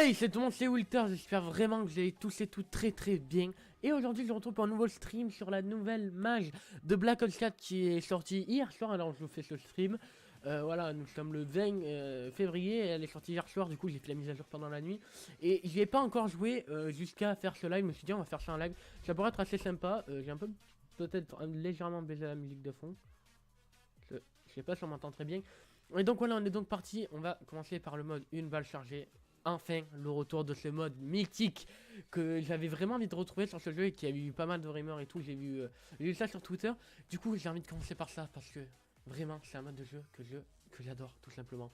Hey, c'est tout le monde, c'est Wilter, j'espère vraiment que vous allez tous et toutes très très bien. Et aujourd'hui je vous retrouve pour un nouveau stream sur la nouvelle mage de Black Ops 4 qui est sortie hier soir, alors je vous fais ce stream. Voilà, nous sommes le 20 février, elle est sortie hier soir, du coup j'ai fait la mise à jour pendant la nuit. Et j'y ai pas encore joué jusqu'à faire ce live, je me suis dit on va faire ça en live. Ça pourrait être assez sympa, j'ai un peu peut-être légèrement baissé la musique de fond. Je sais pas si on m'entend très bien. Et donc voilà, on est donc parti, on va commencer par le mode une balle chargée. Enfin, le retour de ce mode mythique que j'avais vraiment envie de retrouver sur ce jeu et qui a eu pas mal de rumeurs et tout. J'ai vu ça sur Twitter. Du coup, j'ai envie de commencer par ça parce que vraiment, c'est un mode de jeu que j'adore tout simplement.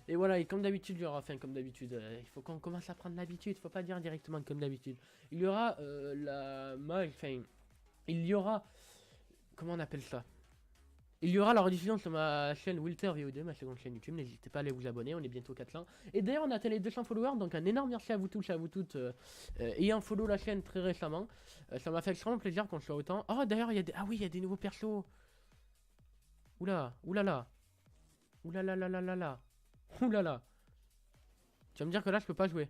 Et voilà, et comme d'habitude, il y aura, enfin comme d'habitude, il faut qu'on commence à prendre l'habitude. Faut pas dire directement comme d'habitude. Il y aura il y aura, comment on appelle ça? Il y aura la rediffusion sur ma chaîne Wilter VO2, ma seconde chaîne YouTube. N'hésitez pas à aller vous abonner, on est bientôt 400. Et d'ailleurs, on a atteint les 200 followers, donc un énorme merci à vous tous, à vous toutes, ayant follow la chaîne très récemment. Ça m'a fait extrêmement plaisir qu'on soit autant. Oh, d'ailleurs, il y a des... Ah oui, il y a des nouveaux persos. Oula, oulala. Oulala, la la la la. Oulala. Tu vas me dire que là, je peux pas jouer.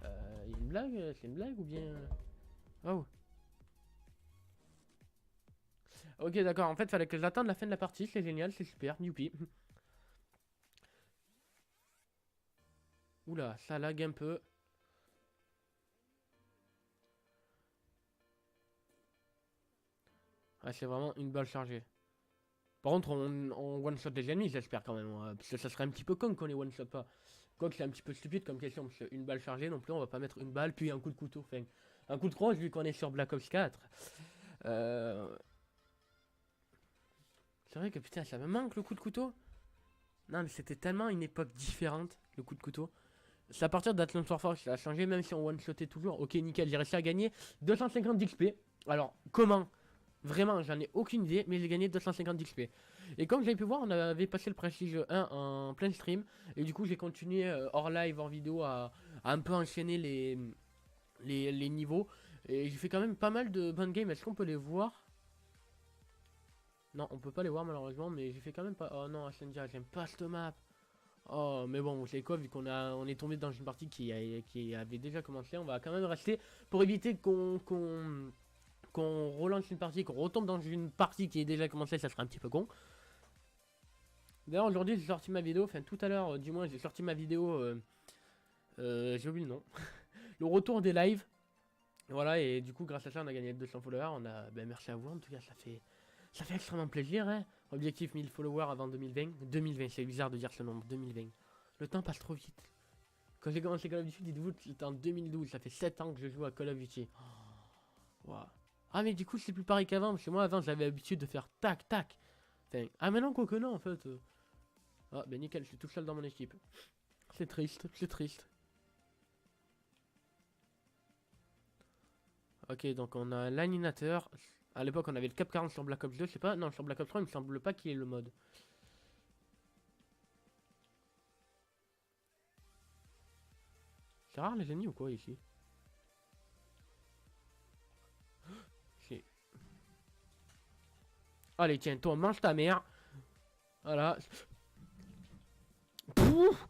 Une blague? C'est une blague ou bien... Oh. Ok, d'accord, en fait, fallait que j'attende la fin de la partie, c'est génial, c'est super, youpi. Oula, ça lag un peu. Ah, c'est vraiment une balle chargée. Par contre, on one-shot les ennemis, j'espère quand même. Parce que ça serait un petit peu con qu'on les one-shot pas. Quoique c'est un petit peu stupide comme question, parce qu'une balle chargée non plus, on va pas mettre une balle, puis un coup de couteau. Enfin, un coup de crosse, vu qu'on est sur Black Ops 4. C'est vrai que putain, ça me manque le coup de couteau. Non, mais c'était tellement une époque différente, le coup de couteau. C'est à partir d'Atlant Warfare que ça a changé, même si on one-shotait toujours. Ok, nickel, j'ai réussi à gagner 250 d'XP. Alors, comment? Vraiment, j'en ai aucune idée, mais j'ai gagné 250 d'XP. Et comme vous avez pu voir, on avait passé le Prestige 1 en plein stream. Et du coup, j'ai continué hors live, hors vidéo, à un peu enchaîner les niveaux. Et j'ai fait quand même pas mal de bonnes games. Est-ce qu'on peut les voir? Non, on peut pas les voir malheureusement, mais j'ai fait quand même pas... Oh non, Ascendia, j'aime pas cette map. Oh, mais bon, vous savez quoi, vu on est tombé dans une partie qui avait déjà commencé, on va quand même rester pour éviter qu'on relance une partie, qu'on retombe dans une partie qui est déjà commencée, ça serait un petit peu con. D'ailleurs, aujourd'hui, j'ai sorti ma vidéo, enfin tout à l'heure, du moins, j'ai sorti ma vidéo, j'ai oublié le nom, le retour des lives. Voilà, et du coup, grâce à ça, on a gagné 200 followers, ben, merci à vous, en tout cas, ça fait extrêmement plaisir, hein. Objectif 1000 followers avant 2020, 2020, c'est bizarre de dire ce nombre, 2020. Le temps passe trop vite. Quand j'ai commencé Call of Duty, dites-vous, c'était en 2012, ça fait 7 ans que je joue à Call of Duty. Oh, wow. Ah mais du coup c'est plus pareil qu'avant, parce que moi avant j'avais l'habitude de faire tac tac. Enfin, ah maintenant quoi que non en fait. Ah ben nickel, je suis tout seul dans mon équipe. C'est triste, c'est triste. Ok, donc on a un l'animateur. À l'époque on avait le Cap 40 sur Black Ops 2, je sais pas. Non, sur Black Ops 3 il me semble pas qu'il y ait le mode. C'est rare les ennemis ou quoi ici? Allez, tiens, toi, mange ta mère. Voilà. Pouf.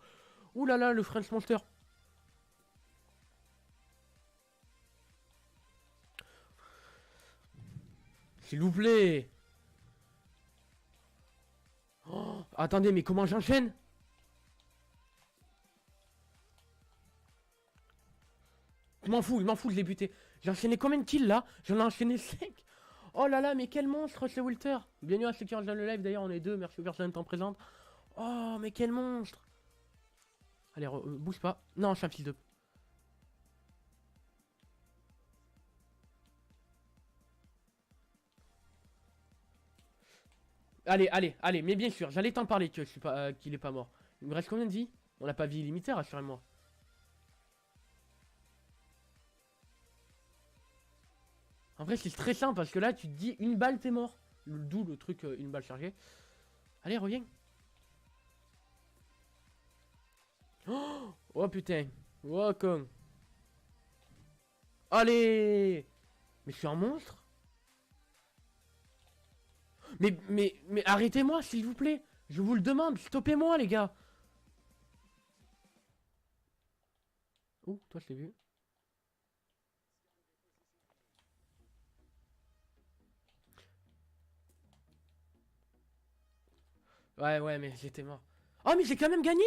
Ouh là là, le French Monster. S'il vous plaît. Oh, attendez, mais comment j'enchaîne? Je m'en fous, je l'ai buté. J'ai enchaîné combien de kills là? J'en ai enchaîné 5. Oh là là, mais quel monstre ce Walter. Bienvenue à ceux qui rejoignent le live, d'ailleurs on est deux, merci aux personnes étant présentes. Oh, mais quel monstre. Allez, bouge pas. Non, je suis un fils de... Allez, allez, allez, mais bien sûr, j'allais t'en parler que je suis pas, qu'il est pas mort. Il me reste combien de vie? On n'a pas vie illimitée, rassurez-moi. En vrai, c'est stressant parce que là, tu te dis une balle, t'es mort. D'où le truc, une balle chargée. Allez, reviens. Oh, oh putain. Oh con. Allez. Mais je suis un monstre. Mais arrêtez-moi, s'il vous plaît. Je vous le demande, stoppez-moi les gars. Oh, toi je l'ai vu. Ouais, mais j'étais mort. Oh, mais j'ai quand même gagné.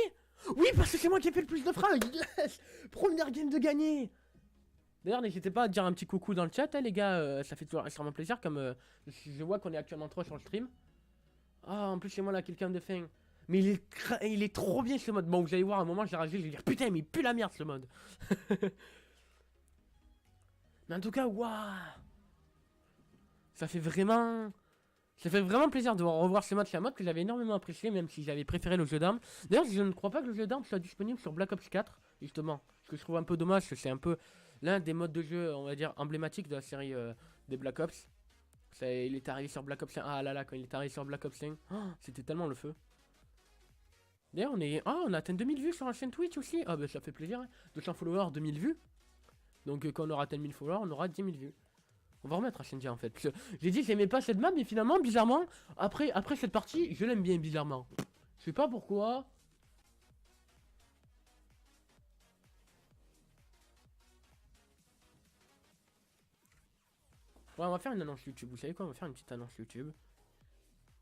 Oui, parce que c'est moi qui ai fait le plus de frags. Yes. Première game de gagner. D'ailleurs, n'hésitez pas à dire un petit coucou dans le chat, hein, les gars. Ça fait toujours extrêmement plaisir. Comme je vois qu'on est actuellement 3 sur le stream. Ah, en plus, c'est moi là, quelqu'un de fin. Mais il est trop bien ce mode. Bon, vous allez voir, à un moment, j'ai ragé, je vais dire putain, mais il pue la merde ce mode. Mais en tout cas, waouh. Ça fait vraiment. Ça fait vraiment plaisir de revoir ce match, la mode que j'avais énormément apprécié, même si j'avais préféré le jeu d'armes. D'ailleurs, je ne crois pas que le jeu d'armes soit disponible sur Black Ops 4, justement. Ce que je trouve un peu dommage, parce que c'est un peu l'un des modes de jeu, on va dire, emblématiques de la série des Black Ops. Il est arrivé sur Black Ops 5. Ah là là, quand il est arrivé sur Black Ops 5, oh, c'était tellement le feu. D'ailleurs, on a atteint 2000 vues sur la chaîne Twitch aussi. Ah bah ça fait plaisir, hein. 200 followers, 2000 vues. Donc quand on aura atteint 1000 followers, on aura 10 000 vues. On va remettre Ascendia en fait. J'ai dit que j'aimais pas cette map, mais finalement, bizarrement, après cette partie, je l'aime bien bizarrement. Je sais pas pourquoi. Ouais, on va faire une annonce YouTube. Vous savez quoi? On va faire une petite annonce YouTube.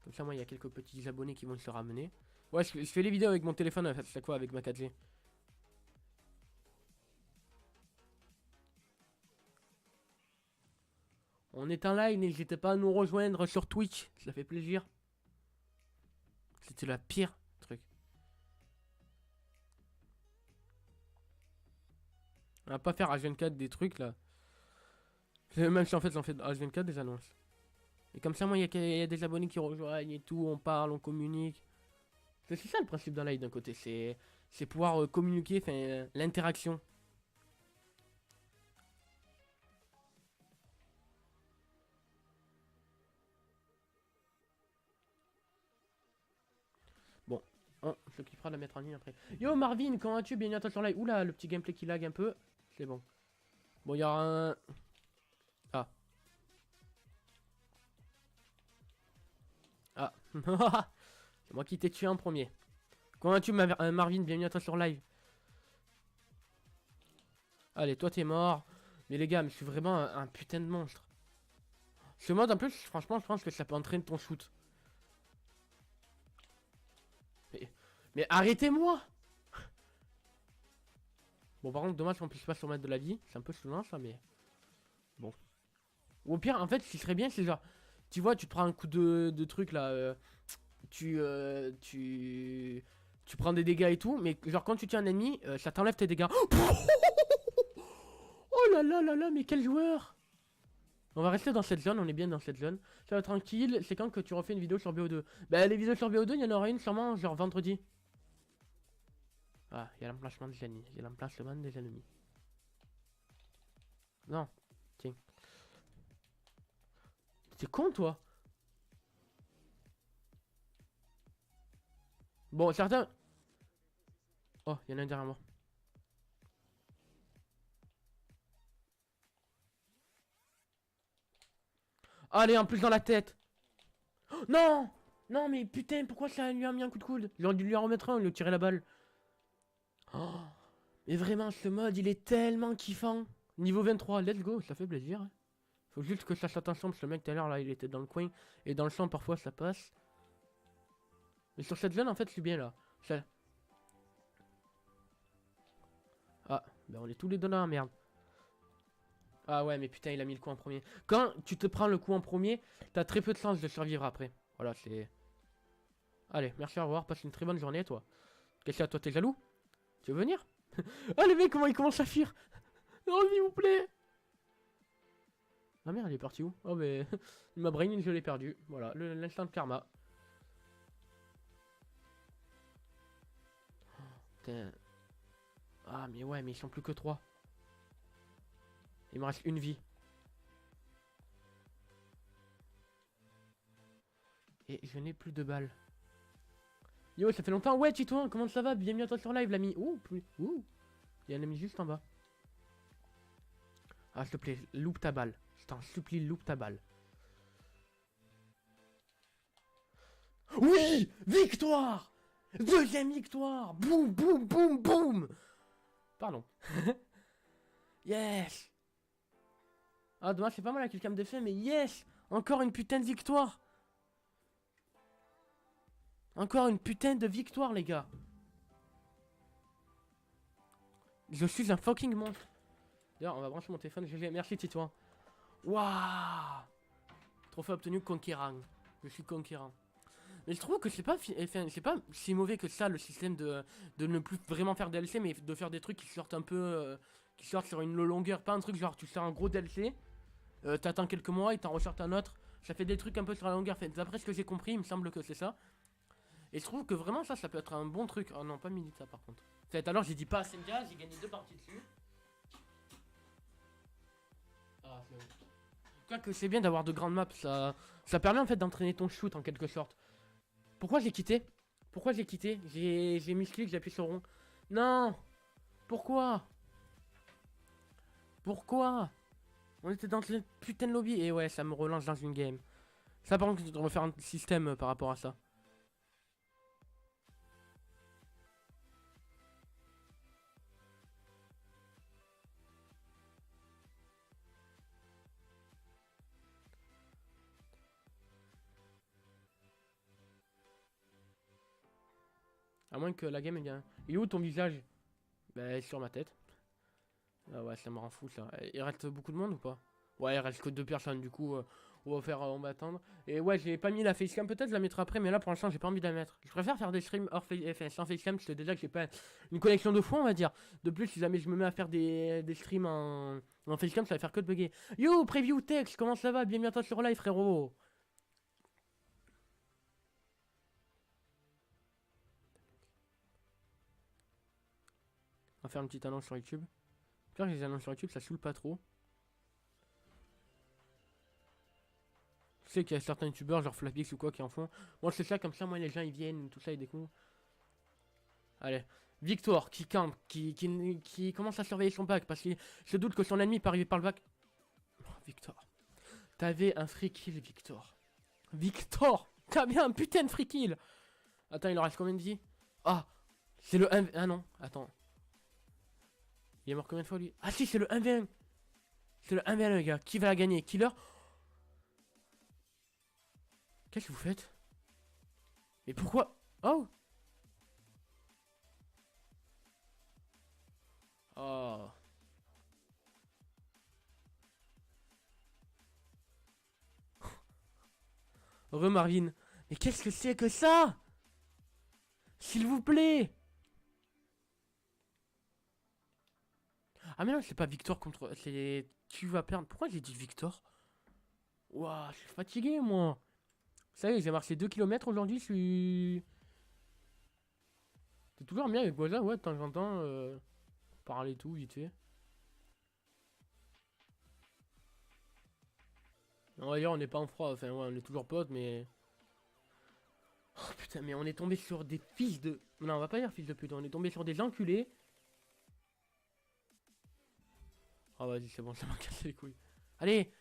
Comme ça, moi, il y a quelques petits abonnés qui vont se ramener. Ouais, je fais les vidéos avec mon téléphone à chaque fois avec ma 4G. On est en live, n'hésitez pas à nous rejoindre sur Twitch. Ça fait plaisir. C'était la pire truc. On va pas faire H24 des trucs là. Même si en fait j'en fais H24 des annonces. Et comme ça, moi, il y a des abonnés qui rejoignent et tout, on parle, on communique. C'est ça le principe d'un live d'un côté, c'est pouvoir communiquer, enfin, l'interaction. Bon, on s'occupera de la mettre en ligne après. Yo Marvin, comment vas-tu? Bienvenue à toi sur live. Oula, le petit gameplay qui lag un peu. C'est bon. Bon, il y aura un... Ah. Ah. C'est moi qui t'ai tué en premier. Comment vas-tu Marvin? Bienvenue à toi sur live. Allez, toi t'es mort. Mais les gars, mais je suis vraiment un putain de monstre. Ce mode en plus, franchement, je pense que ça peut entraîner ton shoot. Mais arrêtez-moi! Bon, par contre, dommage qu'on puisse pas se remettre de la vie. C'est un peu saoulant ça, mais... Bon. Ou au pire, en fait, ce qui serait bien, c'est genre... Tu vois, tu te prends un coup de truc là... Tu prends des dégâts et tout, mais genre quand tu tues un ennemi, ça t'enlève tes dégâts. Oh là là là là, mais quel joueur! On va rester dans cette zone, on est bien dans cette zone. Ça va tranquille, c'est quand que tu refais une vidéo sur BO2? Bah les vidéos sur BO2, il y en aura une sûrement genre vendredi. Ah, il y a l'emplacement des ennemis. Il y a l'emplacement des ennemis. Non, tiens. C'est con toi. Bon, certains... Oh, il y en a un derrière moi. Allez, en plus dans la tête. Oh, non! Non, mais putain, pourquoi ça lui a mis un coup de coude? J'aurais dû lui en remettre un, lui tirer la balle. Oh, mais vraiment, ce mode, il est tellement kiffant. Niveau 23, let's go, ça fait plaisir. Hein. Faut juste que je fasse attention, parce que le mec tout à l'heure, là, il était dans le coin. Et dans le champ, parfois, ça passe. Mais sur cette zone, en fait, je suis bien là. Ça... Ah, ben on est tous les deux dans la merde. Ah ouais, mais putain, il a mis le coup en premier. Quand tu te prends le coup en premier, t'as très peu de chance de survivre après. Voilà, c'est... Allez, merci, au revoir, passe une très bonne journée, toi. Qu'est-ce qu'il y a, toi, t'es jaloux? Tu veux venir? Ah, le mec, comment il commence à fuir? Non, s'il vous plaît. Ah merde, il est parti où? Oh, mais... Ma brain, je l'ai perdu. Voilà, l'instant de karma. Putain. Ah, mais ouais, mais ils sont plus que 3. Il me reste une vie. Et je n'ai plus de balles. Yo, ça fait longtemps. Ouais, Titouan, comment ça va? Bienvenue à toi sur live, l'ami. Ouh, ouh. Il y a un ami juste en bas. Ah, s'il te plaît, loupe ta balle. Je t'en supplie, loupe ta balle. Oui! Victoire! Deuxième victoire! Boum, boum, boum, boum! Pardon. Yes! Ah, dommage, c'est pas mal à quelqu'un me défait, mais yes! Encore une putain de victoire! Encore une putain de victoire, les gars! Je suis un fucking monstre. D'ailleurs, on va brancher mon téléphone. GG, merci Titouan. Waouh! Trophée obtenu conquérant. Je suis conquérant. Mais je trouve que c'est pas, enfin, c'est pas si mauvais que ça le système de ne plus vraiment faire DLC, mais de faire des trucs qui sortent un peu. Qui sortent sur une longueur. Pas un truc genre tu sors un gros DLC, t'attends quelques mois et t'en ressortes un autre. Ça fait des trucs un peu sur la longueur. Enfin, d'après ce que j'ai compris, il me semble que c'est ça. Et je trouve que vraiment ça peut être un bon truc. Oh non, pas Milita par contre. Fait, alors j'ai dit pas à Senja, j'ai gagné 2 parties dessus. Ah, c'est bon. Quoique c'est bien d'avoir de grandes maps, ça permet en fait d'entraîner ton shoot en quelque sorte. Pourquoi j'ai quitté? Pourquoi j'ai quitté? J'ai mis clic, j'ai appuyé sur rond. Non! Pourquoi? Pourquoi? On était dans le putain de lobby. Et ouais, ça me relance dans une game. Ça par contre, je devrais faire un système par rapport à ça. À moins que la game est bien. Il est où ton visage? Bah, sur ma tête. Ah ouais, ça me rend fou ça. Il reste beaucoup de monde ou pas? Ouais, il reste que 2 personnes du coup. On va attendre. Et ouais, j'ai pas mis la facecam, peut-être je la mettrai après, mais là pour l'instant j'ai pas envie de la mettre. Je préfère faire des streams hors sans facecam, parce que déjà que j'ai pas une connexion de fou, on va dire. De plus, si jamais je me mets à faire des streams en facecam, ça va faire que de bugger. Yo, preview text, comment ça va? Bienvenue à toi sur live, frérot. On va faire une petite annonce sur YouTube. J'espère que les annonces sur YouTube ça saoule pas trop. Je sais qu'il y a certains youtubeurs genre Flapix ou quoi qui en font. Moi c'est ça, comme ça moi les gens ils viennent, tout ça ils découvrent. Allez. Victor qui campe, qui commence à surveiller son bac parce qu'il se doute que son ennemi peut arriver par le bac. Oh, Victor. T'avais un free kill, Victor. Victor, t'avais un putain de free kill. Attends, il en reste combien de vie? Ah, c'est le 1... Ah non, attends. Il est mort combien de fois lui? Ah si, c'est le 1v1. C'est le 1v1 les gars. Qui va la gagner? Killer? Qu'est-ce que vous faites? Mais pourquoi? Oh! Oh. Marvin. Mais qu'est-ce que c'est que ça? S'il vous plaît. Ah mais non, c'est pas Victor contre... C'est... Tu vas perdre. Pourquoi j'ai dit Victor? Ouah, je suis fatigué moi. Ça y est, j'ai marché 2 km aujourd'hui, je suis... C'est toujours bien avec Boisa, ouais, de temps en temps. Parler tout, vite fait. On va dire, on n'est pas en froid, enfin ouais, on est toujours potes, mais... Oh putain, mais on est tombé sur des fils de... Non, on va pas dire fils de pute, on est tombé sur des enculés. Ah vas-y, c'est bon, ça m'a cassé les couilles. Allez.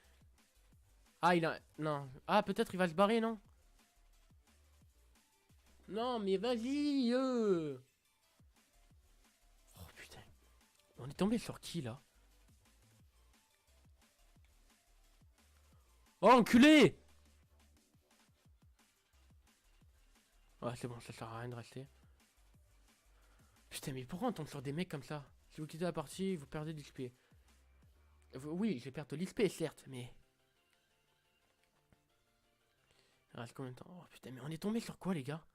Ah, il a... Non. Ah, peut-être il va se barrer, non? Non, mais vas-y Oh putain. On est tombé sur qui, là? Oh, enculé! Ouais, c'est bon, ça sert à rien de rester. Putain, mais pourquoi on tombe sur des mecs comme ça? Si vous quittez la partie, vous perdez de l'XP. Oui, je vais perdre de l'XP, certes, mais... Il reste combien de temps? Oh putain, mais on est tombé sur quoi, les gars?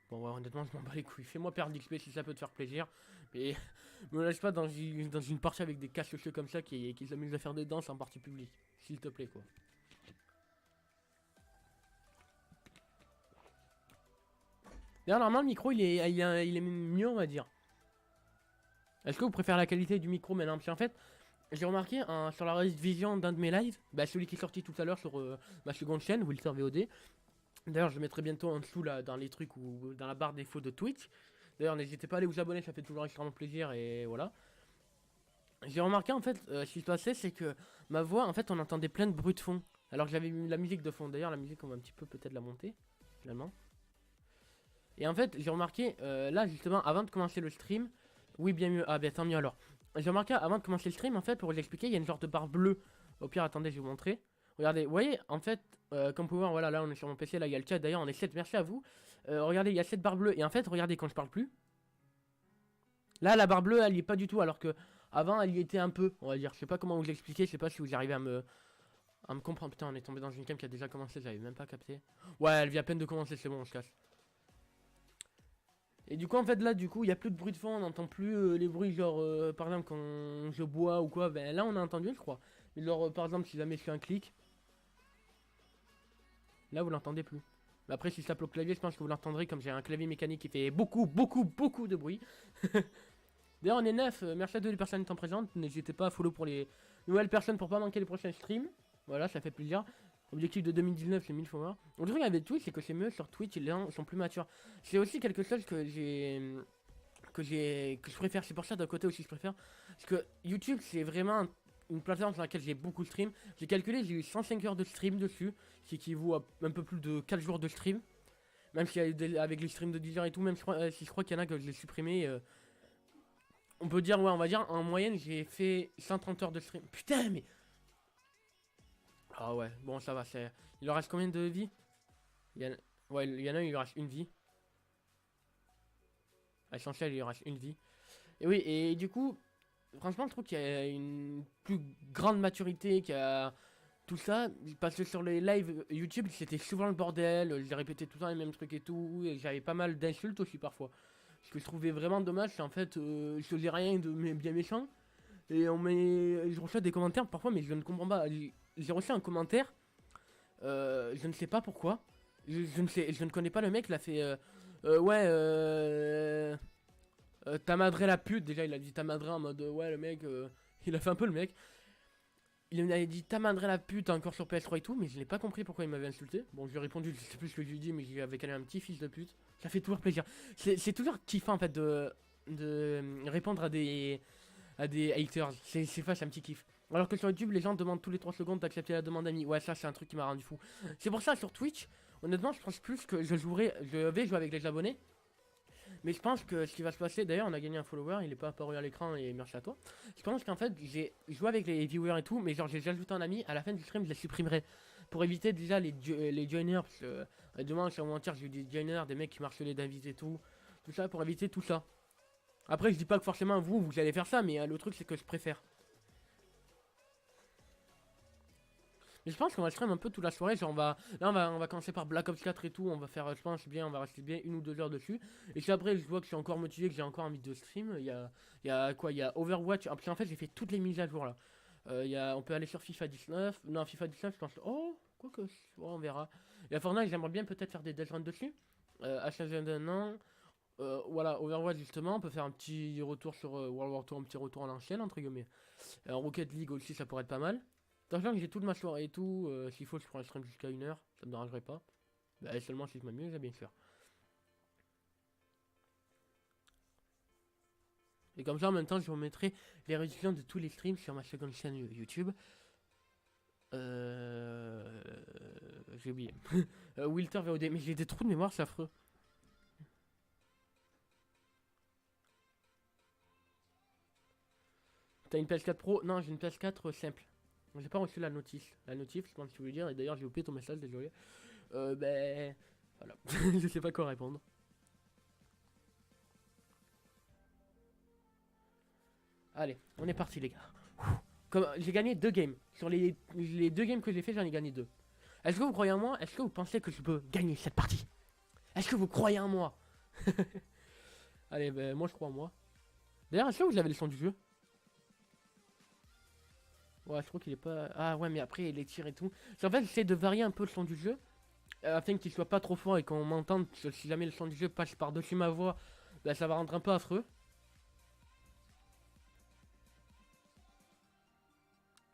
Bon, ouais, honnêtement, je m'en bats les couilles. Fais-moi perdre l'XP si ça peut te faire plaisir. Mais me lâche pas dans une partie avec des casse-cheveux comme ça qui s'amusent à faire des danses en partie publique. S'il te plaît, quoi. D'ailleurs, normalement, le micro, il est mieux, on va dire. Est-ce que vous préférez la qualité du micro maintenant? Parce qu'en fait, j'ai remarqué sur la vision d'un de mes lives, bah, celui qui est sorti tout à l'heure sur ma seconde chaîne, Wilter VOD. D'ailleurs, je le mettrai bientôt en dessous là, dans les trucs ou dans la barre défaut de Twitch. D'ailleurs, n'hésitez pas à aller vous abonner, ça fait toujours extrêmement plaisir et voilà. J'ai remarqué en fait, ce qui se passait, c'est que ma voix, en fait, on entendait plein de bruits de fond. Alors que j'avais mis la musique de fond. D'ailleurs, la musique, on va un petit peu peut-être la monter, finalement. Et en fait, j'ai remarqué, là, justement, avant de commencer le stream... Oui, bien mieux. Ah, ben tant mieux alors. J'ai remarqué, avant de commencer le stream, en fait, pour vous expliquer, il y a une sorte de barre bleue. Au pire, attendez, je vais vous montrer. Regardez, vous voyez, en fait, comme vous pouvez voir, voilà, là, on est sur mon PC, là, il y a le chat. D'ailleurs, on est 7, merci à vous. Regardez, il y a cette barre bleue. Et en fait, regardez, quand je parle plus... Là, la barre bleue, elle y est pas du tout, alors que avant, elle y était un peu, on va dire. Je sais pas comment vous l'expliquer, je sais pas si vous arrivez à me comprendre. Putain, on est tombé dans une cam qui a déjà commencé, j'avais même pas capté. Ouais, elle vient à peine de commencer, c'est bon, on se casse. Et du coup, en fait, là, du coup, il y a plus de bruit de fond, on n'entend plus les bruits, genre, par exemple, quand je bois ou quoi, ben là, on a entendu, je crois. Mais genre, par exemple, si jamais je fais un clic, là, vous l'entendez plus. Mais après, si je tape au clavier, je pense que vous l'entendrez, comme j'ai un clavier mécanique qui fait beaucoup, beaucoup, beaucoup de bruit. D'ailleurs, on est 9, merci à toutes les personnes étant présentes. N'hésitez pas à follow pour les nouvelles personnes pour pas manquer les prochains streams. Voilà, ça fait plaisir. Objectif de 2019, c'est 1000 followers. Le truc avec Twitch, c'est que c'est mieux sur Twitch, les gens sont plus matures. C'est aussi quelque chose que je préfère. C'est pour ça d'un côté aussi je préfère. Parce que YouTube, c'est vraiment une plateforme sur laquelle j'ai beaucoup de stream. J'ai calculé, j'ai eu 105 heures de stream dessus, ce qui équivaut à un peu plus de 4 jours de stream. Même si avec les streams de 10 heures et tout, même si je crois qu'il y en a que je l'ai supprimé. On peut dire, ouais, on va dire, en moyenne, j'ai fait 130 heures de stream. Putain, mais... Ah ouais, bon, ça va, c'est... Il leur reste combien de vie? Ouais, il y en a, il lui reste une vie. À l'essentiel, il lui reste une vie. Et oui, et du coup, franchement, je trouve qu'il y a une plus grande maturité, qu'il y a tout ça. Parce que sur les lives YouTube, c'était souvent le bordel. J'ai répété tout le temps les mêmes trucs et tout. Et j'avais pas mal d'insultes aussi parfois. Ce que je trouvais vraiment dommage, c'est en fait, je faisais rien de bien méchant. Et je reçois des commentaires parfois, mais je ne comprends pas. J'ai reçu un commentaire, je ne sais pas pourquoi. Je ne connais pas le mec, il a fait ouais, t'as madré la pute. Déjà, il a dit t'as madré en mode ouais, le mec, il a fait un peu le mec. Il m'avait dit t'as madré la pute encore sur PS3 et tout, mais je n'ai pas compris pourquoi il m'avait insulté. Bon, je lui ai répondu, je sais plus ce que je lui ai dit, mais j'avais calé un petit fils de pute. Ça fait toujours plaisir. C'est toujours kiffant en fait de répondre à des haters. C'est un petit kiff. Alors que sur YouTube, les gens demandent tous les 3 secondes d'accepter la demande d'amis. Ouais, ça, c'est un truc qui m'a rendu fou. C'est pour ça, sur Twitch, honnêtement, je pense plus que je vais jouer avec les abonnés. Mais je pense que ce qui va se passer, d'ailleurs, on a gagné un follower, il est pas apparu à l'écran et merci à toi. Je pense qu'en fait, j'ai joué avec les viewers et tout, mais genre, j'ai ajouté un ami, à la fin du stream, je les supprimerai. Pour éviter déjà les joiners, parce que demain, sur mon tir, j'ai eu des joiners, des mecs qui marchelaient d'invite et tout. Tout ça pour éviter tout ça. Après, je dis pas que forcément vous allez faire ça, mais le truc, c'est que je préfère. Mais je pense qu'on va stream un peu toute la soirée. Genre là, on va commencer par Black Ops 4 et tout. On va faire, je pense bien, on va rester bien 1 ou 2 heures dessus. Et si après, je vois que je suis encore motivé, que j'ai encore envie de stream, il y a quoi? Il y a Overwatch. Après, en fait, j'ai fait toutes les mises à jour là. On peut aller sur FIFA 19. Non, FIFA 19, je pense. Oh, quoi que. On verra. Et à Fortnite, j'aimerais bien peut-être faire des death runs dessus. H1Z1, non. Voilà, Overwatch justement, on peut faire un petit retour sur World War 2, un petit retour à l'ancienne, entre guillemets. Rocket League aussi, ça pourrait être pas mal. Sachant que j'ai toute ma soirée et tout, s'il faut, je pourrais stream jusqu'à 1 heure, ça me dérangerait pas. Bah, seulement si je m'amuse, bien sûr. Et comme ça, en même temps, je vous mettrai les résultats de tous les streams sur ma seconde chaîne YouTube. J'ai oublié. Wilter VOD, mais j'ai des trous de mémoire, c'est affreux. T'as une PS4 Pro? Non, j'ai une PS4 simple. J'ai pas reçu la notice. La notif, je pense que tu veux dire, et d'ailleurs j'ai oublié ton message, désolé. Ben... Voilà. Je sais pas quoi répondre. Allez, on est parti les gars. Comme j'ai gagné 2 games. Sur les 2 games que j'ai fait, j'en ai gagné 2. Est-ce que vous croyez en moi? Est-ce que vous pensez que je peux gagner cette partie? Est-ce que vous croyez en moi? Allez, ben moi je crois en moi. D'ailleurs, est-ce que vous avez le son du jeu? Ouais, je crois qu'il est pas... Ah ouais, mais après les tirs et tout. En fait, j'essaie de varier un peu le son du jeu. Afin qu'il soit pas trop fort et qu'on m'entende. Si jamais le son du jeu passe par-dessus ma voix, bah, ça va rendre un peu affreux.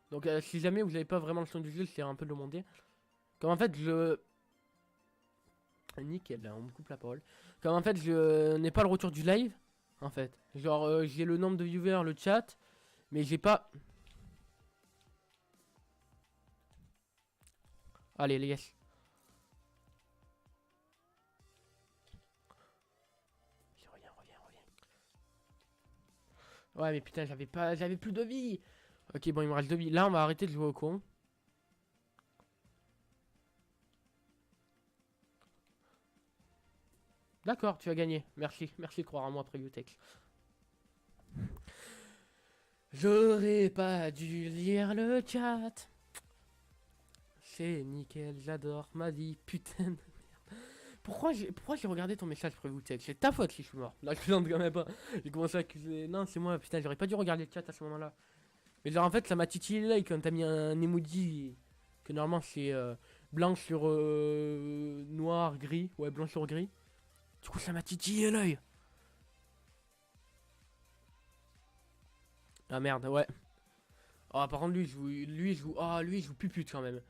Donc si jamais vous n'avez pas vraiment le son du jeu, c'est un peu de demander. Comme en fait je... Nickel, là, on me coupe la parole. Comme en fait je n'ai pas le retour du live. En fait. Genre j'ai le nombre de viewers, le chat. Mais j'ai pas... Allez, les yes. Reviens, reviens, reviens. Ouais, mais putain, j'avais plus de vie. Ok, bon, il me reste 2 vies. Là, on va arrêter de jouer au con. D'accord, tu as gagné. Merci, merci de croire en moi après Utex. J'aurais pas dû lire le chat. C'est nickel, j'adore ma vie, putain de merde. Pourquoi j'ai regardé ton message prévu texte? C'est ta faute si je suis mort. Là, je plainte quand même pas. J'ai commencé à accuser. Non, c'est moi, putain, j'aurais pas dû regarder le chat à ce moment-là. Mais genre, en fait, ça m'a titillé l'œil quand t'as mis un emoji. Que normalement, c'est blanc sur noir, gris. Ouais, blanc sur gris. Du coup, ça m'a titillé l'œil. Ah merde, ouais. Oh, par contre, lui, il joue pupute quand même.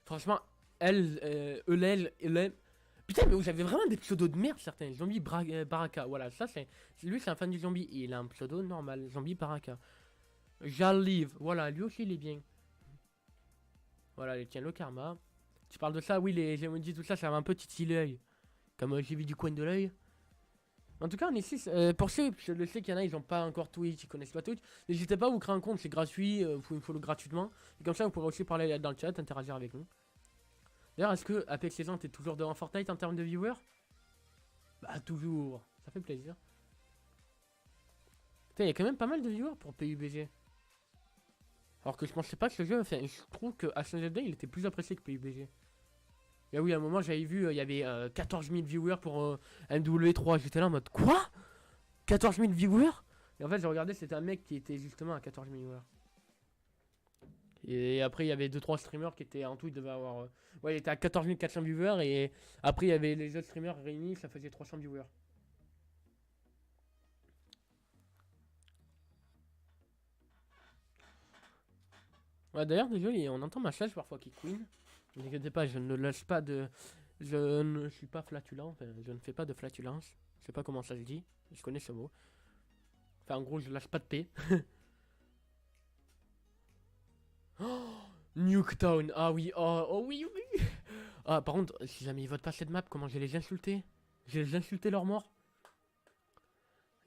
Franchement, elle. Putain, mais vous avez vraiment des pseudos de merde, certains. Zombie Baraka, voilà, ça c'est. Lui, c'est un fan du zombie. Il a un pseudo normal, Zombie Baraka. J'arrive, voilà, lui aussi, il est bien. Voilà, il tient le karma. Tu parles de ça, oui, les emojis, tout ça, ça m'a un peu titillé l'œil. Comme j'ai vu du coin de l'œil. En tout cas, on est 6. Pour ceux, je le sais qu'il y en a, ils n'ont pas encore Twitch, ils connaissent pas Twitch. N'hésitez pas à vous créer un compte, c'est gratuit, vous pouvez me follow gratuitement. Et comme ça, vous pourrez aussi parler dans le chat, interagir avec nous. D'ailleurs, est-ce que Apex Legends est toujours devant Fortnite en termes de viewers? Bah, toujours. Ça fait plaisir. Putain, il y a quand même pas mal de viewers pour PUBG. Alors que je pensais pas que ce jeu, enfin, je trouve que HNZD il était plus apprécié que PUBG. Et oui, à un moment, j'avais vu, il y avait 14 000 viewers pour MW3. J'étais là en mode, quoi? 14 000 viewers? Et en fait, j'ai regardé, c'était un mec qui était justement à 14 000 viewers. Et après, il y avait 2-3 streamers qui étaient en tout, il devait avoir. Ouais, il était à 14 400 viewers. Et après, il y avait les autres streamers réunis, ça faisait 300 viewers. Ouais, d'ailleurs, désolé, on entend ma chaise parfois qui queen. Ne vous inquiétez pas, je ne lâche pas de. Je ne suis pas flatulent, enfin, je ne fais pas de flatulence. Je sais pas comment ça se dit, je connais ce mot. Enfin, en gros, je lâche pas de paix. Oh, Nuketown, ah oui, oh oui, oui. Ah, par contre, si jamais ils votent pas cette map, comment je vais les insulter? Je vais les insulter leur mort.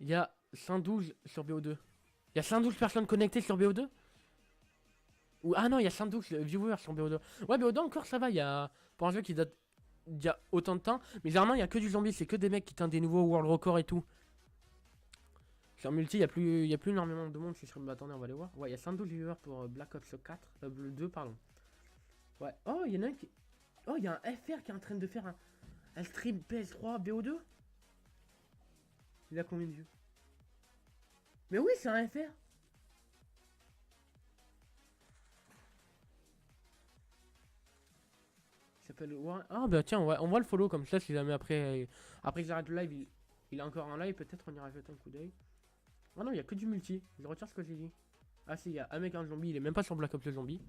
Il y a 112 sur BO2. Il y a 112 personnes connectées sur BO2? Ou, ah non, il y a 112 viewers sur BO2. Ouais, BO2 encore ça va, il y a. Pour un jeu qui date il y a autant de temps. Mais généralement, il y a que du zombie, c'est que des mecs qui tentent des nouveaux world records et tout. Sur multi, il y a plus énormément de monde. Sur... Bah, attendez, on va aller voir. Ouais, il y a 112 viewers pour Black Ops 4. 2, pardon. Ouais. Oh, il y en a un qui. Oh, il y a un FR qui est en train de faire un stream PS3 BO2. Il a combien de vues? Mais oui, c'est un FR. Il s'appelle Warren. Ah, bah tiens, on va le follow comme ça. Si jamais après que j'arrête le live, il est encore en live. Peut-être on ira jeter un coup d'œil. Ah non, il y a que du multi. Je retire ce que j'ai dit. Ah, si, il y a un mec en zombie. Il est même pas sur Black Ops le zombie.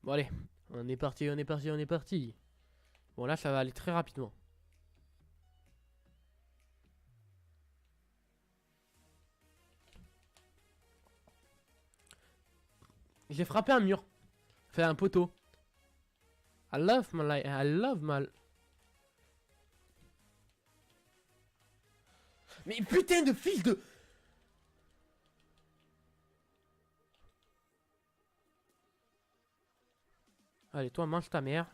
Bon, allez. On est parti, on est parti, on est parti. Bon, là, ça va aller très rapidement. J'ai frappé un mur. Fait un poteau. I love my life. I love my... Mais putain de fils de... Allez, toi, mange ta mère.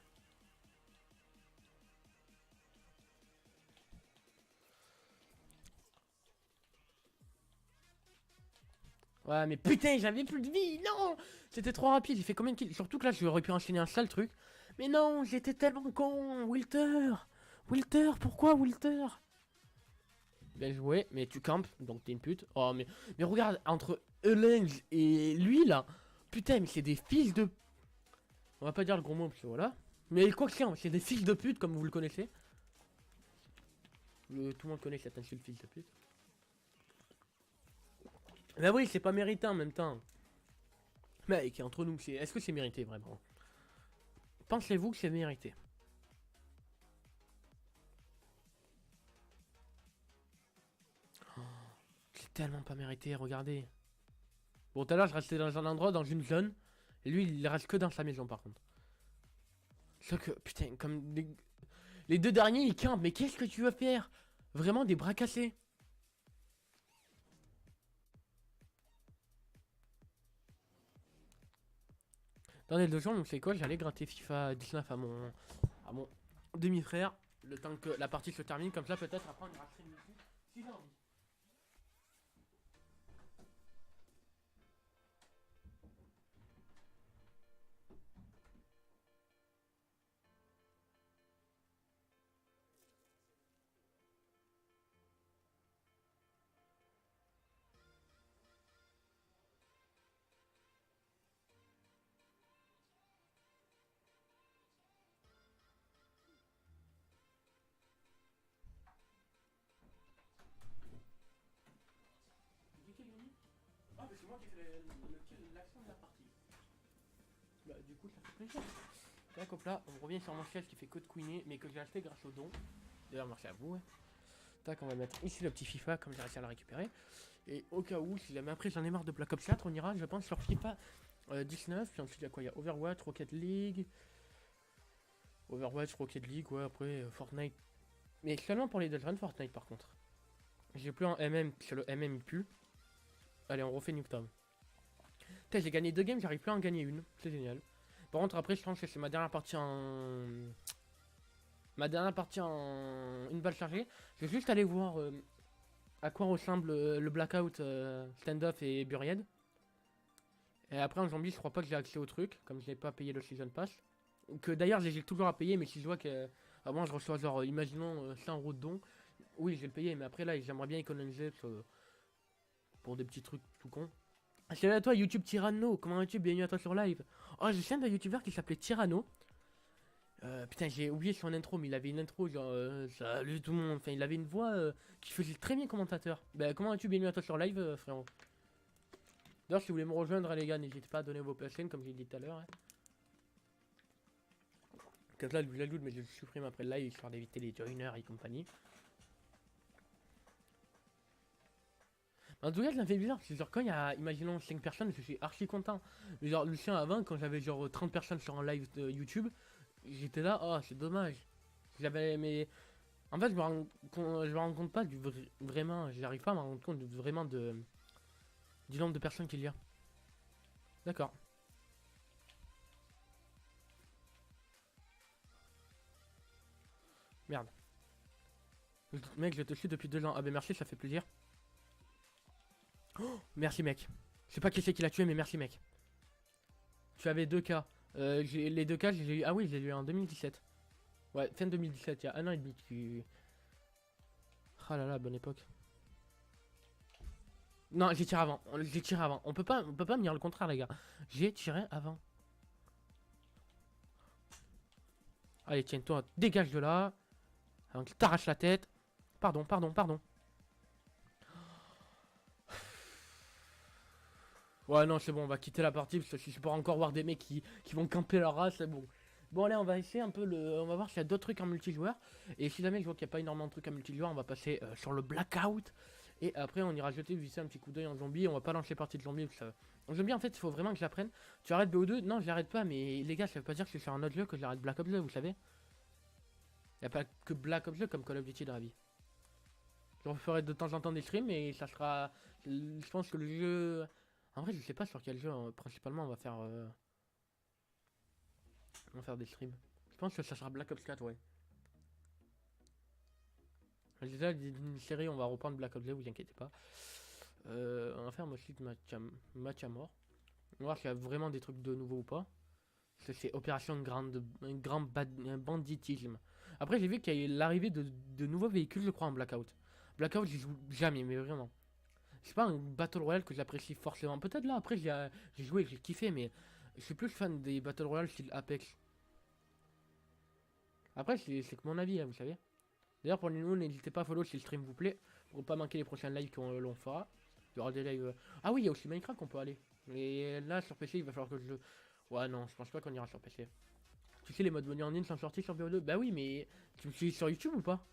Ouais, mais putain, j'avais plus de vie. Non, c'était trop rapide. J'ai fait combien de kills? Surtout que là, j'aurais pu enchaîner un sale truc. Mais non, j'étais tellement con. Wilter. Wilter, pourquoi Wilter? Bien joué, mais tu campes, donc t'es une pute. Oh, mais regarde, entre Eulens et lui, là. Putain, mais c'est des fils de... On va pas dire le gros mot, parce que voilà. Mais quoi que c'est des fils de pute, comme vous le connaissez. Tout le monde connaît cette insulte fils de pute. Bah oui, c'est pas mérité en même temps. Mec, entre nous, est-ce que c'est mérité vraiment? Pensez-vous que c'est mérité? tellement pas mérité, regardez. Bon, tout à l'heure, je restais dans un endroit, dans une zone. Et lui, il reste que dans sa maison, par contre. Sauf que, putain, comme les deux derniers, ils campent. Mais qu'est-ce que tu veux faire? Vraiment des bras cassés. Dans les 2 jours, donc c'est quoi? J'allais gratter FIFA 19 à mon demi-frère. Le temps que la partie se termine. Comme ça, peut-être après, on ira stream dessus. Si j'ai envie. Ah, mais c'est moi qui ai fait l'action de la partie. Bah, du coup, ça fait plaisir. Tac, hop là, on revient sur mon chef qui fait que de queener, mais que j'ai acheté grâce au don. D'ailleurs, merci à vous. Ouais. Tac, on va mettre ici le petit FIFA, comme j'ai réussi à le récupérer. Et au cas où, si jamais après j'en ai marre de Black Ops 4, on ira, je pense, sur FIFA 19. Puis ensuite, il y a quoi? Il y a Overwatch, Rocket League. Overwatch, Rocket League, ouais, après Fortnite. Mais seulement pour les deux jeunes Fortnite par contre. J'ai plus en MM, parce que le MM il pue. Allez, on refait Nuketown. Putain, j'ai gagné 2 games, j'arrive plus à en gagner une. C'est génial. Par contre, après, je pense que c'est ma dernière partie en. Ma dernière partie en une balle chargée. Je vais juste aller voir à quoi ressemble le Blackout, Standoff et Buried. Et après en zombie, je crois pas que j'ai accès au truc, comme je n'ai pas payé le Season Pass. Que d'ailleurs, j'ai toujours à payer, mais si je vois que avant je reçois genre, imaginons 100 € de don, oui, je vais le payer, mais après là, j'aimerais bien économiser pour des petits trucs tout con. Salut à toi, YouTube Tyranno, comment vas-tu? Bienvenue à toi sur live. Oh, je sais d'un youtubeur qui s'appelait Tyranno. Putain, j'ai oublié son intro, mais il avait une intro genre salut tout le monde. Enfin, il avait une voix qui faisait très bien commentateur. Bah, comment vas-tu? Bienvenue à toi sur live, frérot. D'ailleurs, si vous voulez me rejoindre, les gars, n'hésitez pas à donner vos places comme j'ai dit tout à l'heure. Hein. Comme là, je l'ajoute, mais je le supprime après le live histoire d'éviter les joiners et compagnie. En tout cas, ça me fait bizarre. C'est genre quand il y a, imaginons 5 personnes, je suis archi content. Mais genre, Lucien, avant, quand j'avais genre 30 personnes sur un live de YouTube, j'étais là, oh, c'est dommage. J'avais, mais. En fait, je me rends compte pas du vraiment. J'arrive pas à me rendre compte vraiment du nombre de personnes qu'il y a. D'accord. Merde. Mec, je te suis depuis 2 ans. Ah, ben merci, ça fait plaisir. Oh, merci, mec. Je sais pas qui c'est qui l'a tué, mais merci, mec. Tu avais 2 cas. Les 2 cas, j'ai eu. Ah oui, j'ai eu en 2017. Ouais, fin 2017, il y a 1 an et demi. Ah là là, bonne époque. Non, j'ai tiré avant. J'ai tiré avant. On peut pas me dire le contraire, les gars. J'ai tiré avant. Allez, tiens-toi, dégage de là. Avant qu'il t'arrache la tête. Pardon, pardon, pardon. Ouais, non, c'est bon, on va quitter la partie parce que je pourrais encore voir des mecs qui vont camper leur race, c'est bon. Bon, allez, on va essayer un peu le. On va voir s'il y a d'autres trucs en multijoueur. Et si jamais je vois qu'il n'y a pas énormément de trucs en multijoueur, on va passer sur le Blackout. Et après, on ira jeter, visser un petit coup d'œil en zombie. On va pas lancer partie de zombie. En zombie, en fait, il faut vraiment que j'apprenne. Tu arrêtes BO2? Non, je l'arrête pas, mais les gars, ça veut pas dire que c'est sur un autre jeu que j'arrête Black Ops 2, vous savez. Il n'y a pas que Black Ops 2 comme Call of Duty dans la vie. Je referai de temps en temps des streams, mais ça sera. Je pense que le jeu. En vrai, je sais pas sur quel jeu, hein. Principalement, on va faire des streams. Je pense que ça sera Black Ops 4, ouais. Déjà, d'une série, on va reprendre Black Ops 2, vous inquiétez pas. On va faire un aussi match à mort. On va voir s'il y a vraiment des trucs de nouveau ou pas. Parce que c'est opération un grand banditisme. Après, j'ai vu qu'il y a l'arrivée de nouveaux véhicules, je crois, en Blackout. Blackout, j'y joue jamais, mais vraiment. C'est pas un Battle Royale que j'apprécie forcément. Peut-être là, après, j'ai joué, j'ai kiffé, mais je suis plus fan des Battle Royale style Apex. Après, c'est que mon avis, hein, vous savez. D'ailleurs, pour nous, n'hésitez pas à follow si le stream vous plaît, pour ne pas manquer les prochains lives qu'on l'on fera. Il y aura des lives. Ah oui, il y a aussi Minecraft qu'on peut aller. Mais là, sur PC, il va falloir que je le. Ouais, non, je pense pas qu'on ira sur PC. Tu sais, les modes venus en ligne sont sortis sur BO2. Bah oui, mais tu me suis sur YouTube ou pas?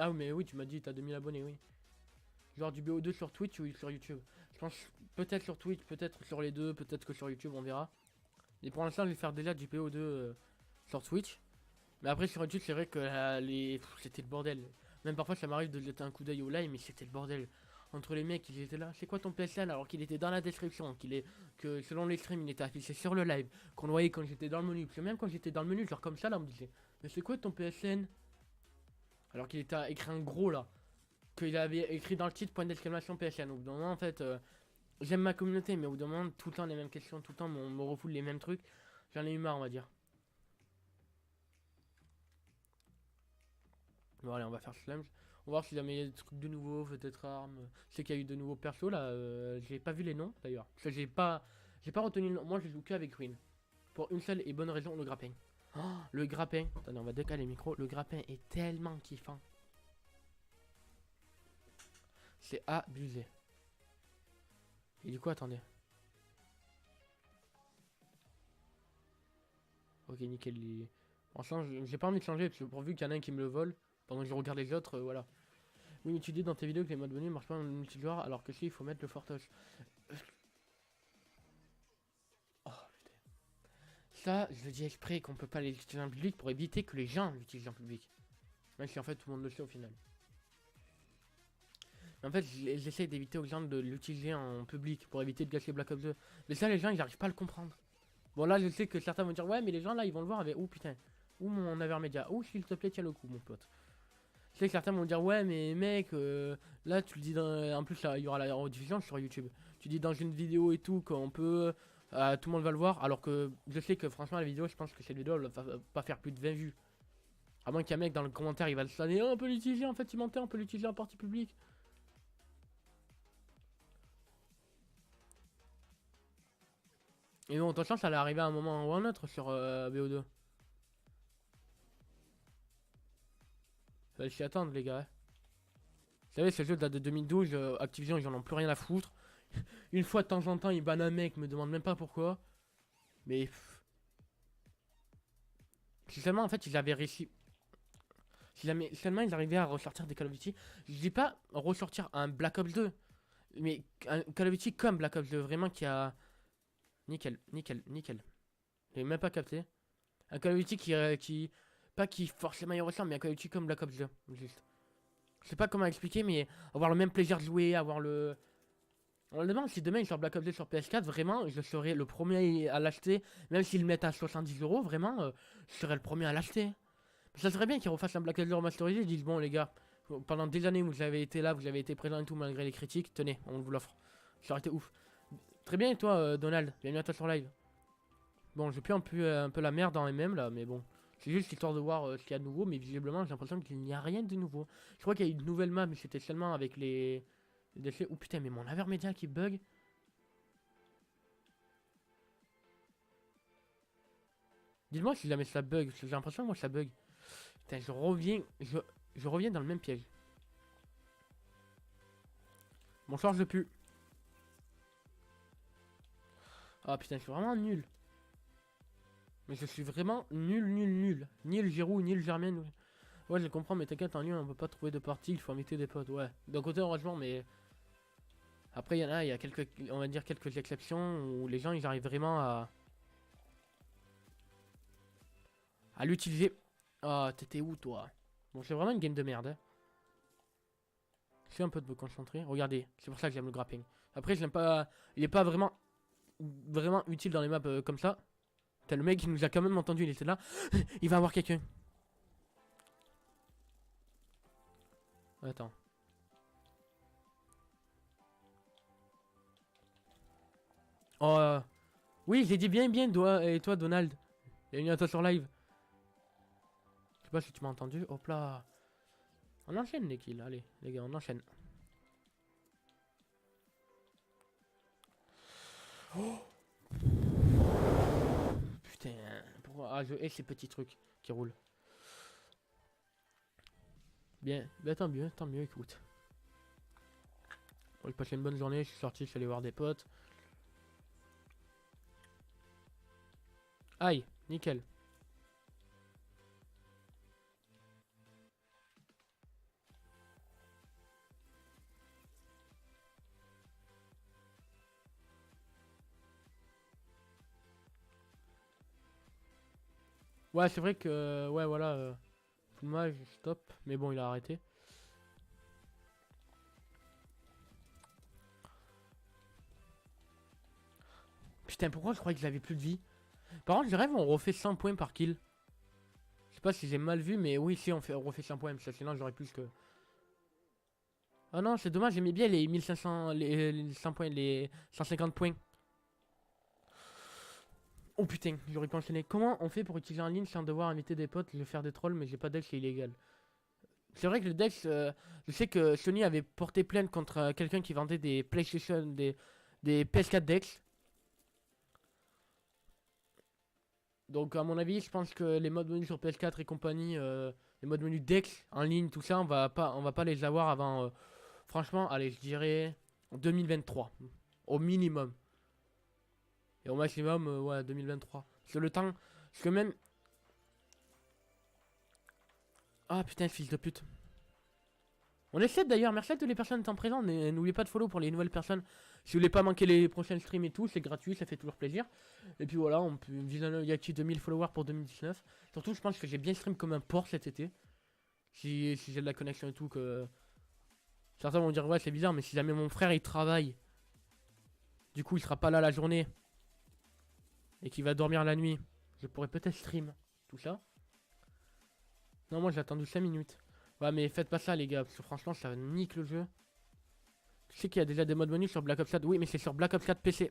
Ah, mais oui, tu m'as dit, t'as 2000 abonnés, oui. Genre du BO2 sur Twitch ou sur YouTube. Je pense peut-être sur Twitch, peut-être sur les deux, peut-être que sur YouTube, on verra. Et pour l'instant, je vais faire déjà du BO2 sur Twitch. Mais après sur YouTube, c'est vrai que c'était le bordel. Même parfois, ça m'arrive de jeter un coup d'œil au live, mais c'était le bordel. Entre les mecs, ils étaient là, c'est quoi ton PSN alors qu'il était dans la description, que selon les streams, il était affiché sur le live, qu'on le voyait quand j'étais dans le menu. Parce que même quand j'étais dans le menu, genre comme ça, là, on me disait, mais c'est quoi ton PSN? Alors qu'il était écrit en gros là, qu'il avait écrit dans le titre point d'exclamation PSN. Au bout d'un moment, en fait, j'aime ma communauté, mais au bout d'un moment, tout le temps les mêmes questions, tout le temps on me refoule les mêmes trucs. J'en ai eu marre, on va dire. Bon, allez, on va faire Slams. On va voir s'il y a des trucs de nouveau, peut-être armes. Je sais qu'il y a eu de nouveaux persos là. J'ai pas vu les noms d'ailleurs. Parce que j'ai pas retenu le nom. Moi, je joue que avec Queen. Pour une seule et bonne raison, le grappin. Oh, le grappin. Attendez, on va décaler le micro. Le grappin est tellement kiffant. C'est abusé. Et du coup, attendez. Ok, nickel. Franchement, j'ai pas envie de changer parce que pourvu qu'il y en a un qui me le vole pendant que je regarde les autres, voilà. Oui, mais tu dis dans tes vidéos que les modes menus marchent pas en multijoueur alors que si, il faut mettre le Fortoche. Oh putain. Ça, je le dis exprès qu'on peut pas l'utiliser en public pour éviter que les gens l'utilisent en public. Même si en fait tout le monde le sait au final. Mais en fait, j'essaie d'éviter aux gens de l'utiliser en public pour éviter de gâcher Black Ops 2. Mais ça, les gens, ils n'arrivent pas à le comprendre. Bon, là, je sais que certains vont dire, ouais, mais les gens là, ils vont le voir avec. Oh putain. Ou mon Avermedia. Oh, s'il te plaît, tiens le coup, mon pote. Je sais que certains vont dire, ouais, mais mec, là, tu le dis dans. En plus, là, il y aura la rediffusion sur YouTube. Tu dis dans une vidéo et tout qu'on peut. Tout le monde va le voir. Alors que je sais que franchement, la vidéo, je pense que cette vidéo, elle va pas faire plus de 20 vues. À moins qu'il y ait un mec dans le commentaire, il va le sonner. Oh, on peut l'utiliser, en fait, il mentait, on peut l'utiliser en partie publique. Et bon, attention, ça allait arriver à un moment ou un autre sur BO2. Fallait s'y attendre, les gars. Hein. Vous savez, ce jeu date de 2012, Activision, ils en ont plus rien à foutre. Une fois de temps en temps, ils bannent un mec, me demande même pas pourquoi. Mais. Si seulement, en fait, ils avaient réussi. Si jamais, seulement ils arrivaient à ressortir des Call of Duty. Je dis pas ressortir un Black Ops 2. Mais un Call of Duty comme Black Ops 2, vraiment qui a. Nickel, nickel, nickel. J'ai même pas capté. Un Call of Duty qui pas qui forcément y ressemble, mais un Call of Duty comme Black Ops 2. Juste. Je sais pas comment expliquer, mais avoir le même plaisir de jouer, avoir le. On me demande si demain il sort Black Ops 2 sur PS4, vraiment, je serai le premier à l'acheter. Même s'ils le mettent à 70€, vraiment, je serai le premier à l'acheter. Ça serait bien qu'ils refassent un Black Ops 2 remasterisé. Ils disent, bon, les gars, pendant des années vous avez été là, vous avez été présent et tout, malgré les critiques, tenez, on vous l'offre. Ça aurait été ouf. Très bien, et toi, Donald, bienvenue à toi sur live. Bon, j'ai plus un peu la merde en MM là, mais bon. C'est juste histoire de voir ce qu'il y a de nouveau, mais visiblement j'ai l'impression qu'il n'y a rien de nouveau. Je crois qu'il y a une nouvelle map, mais c'était seulement avec les déchets. Oh putain, mais mon Avermedia qui bug. Dis-moi si jamais ça bug, parce que j'ai l'impression que moi ça bug. Putain, je reviens dans le même piège. Bonsoir, je pue. Ah putain, je suis vraiment nul. Mais je suis vraiment nul, nul, nul. Ni le Giroud, ni le Germaine. Ouais, je comprends, mais t'inquiète, en lieu, on peut pas trouver de partie, il faut inviter des potes. Ouais, d'un côté, heureusement, mais. Après, il y a quelques, on va dire quelques exceptions où les gens ils arrivent vraiment à l'utiliser. Ah, t'étais où toi? Bon, c'est vraiment une game de merde. Hein. J'essaie un peu de me concentrer. Regardez, c'est pour ça que j'aime le grappling. Après, je l'aime pas. Il est pas vraiment utile dans les maps comme ça. T'as le mec qui nous a quand même entendu, il était là. Il va avoir quelqu'un. Attends. Oh, oui, j'ai dit bien, bien, et toi, Donald. Bienvenue à toi sur live. Je sais pas si tu m'as entendu. Hop là. On enchaîne les kills. Allez, les gars, on enchaîne. Oh putain. Pourquoi? Ah, je hais ces petits trucs qui roulent. Bien. Bah, tant mieux, écoute. Bon, j'ai passé une bonne journée. Je suis sorti, je suis allé voir des potes. Aïe, nickel. Ouais, c'est vrai que... ouais, voilà. Dommage, stop. Mais bon, il a arrêté. Putain, pourquoi je croyais que j'avais plus de vie? Par contre, je rêve, on refait 100 points par kill. Je sais pas si j'ai mal vu, mais oui, si, on refait 100 points. Parce que sinon, j'aurais plus que... Ah non, c'est dommage, j'aimais bien les 1500, les 100 points, les 150 points. Oh putain, j'aurais pu enchaîner. Comment on fait pour utiliser en ligne sans devoir inviter des potes, le faire des trolls, mais j'ai pas dex, c'est illégal. C'est vrai que le dex, je sais que Sony avait porté plainte contre quelqu'un qui vendait des PlayStation, des PS4 dex. Donc à mon avis, je pense que les modes menus sur PS4 et compagnie, les modes menus dex en ligne, tout ça, on va pas les avoir avant, franchement, allez, je dirais 2023, au minimum. Et au maximum, ouais, 2023. Parce que le temps, parce que même... Ah putain, fils de pute. On essaie d'ailleurs, merci à toutes les personnes étant présentes. N'oubliez pas de follow pour les nouvelles personnes. Si vous voulez pas manquer les prochains streams et tout, c'est gratuit, ça fait toujours plaisir. Et puis voilà, on peut viser un objectif de 1000 followers pour 2019. Surtout, je pense que j'ai bien stream comme un porc cet été. Si j'ai de la connexion et tout, que... Certains vont dire, ouais, c'est bizarre, mais si jamais mon frère il travaille, du coup il sera pas là la journée, et qu'il va dormir la nuit, je pourrais peut-être stream tout ça. Non, moi j'ai attendu 5 minutes. Ouais, mais faites pas ça, les gars, parce que franchement, ça nique le jeu. Je sais qu'il y a déjà des modes menus sur Black Ops 4. Oui, mais c'est sur Black Ops 4 PC.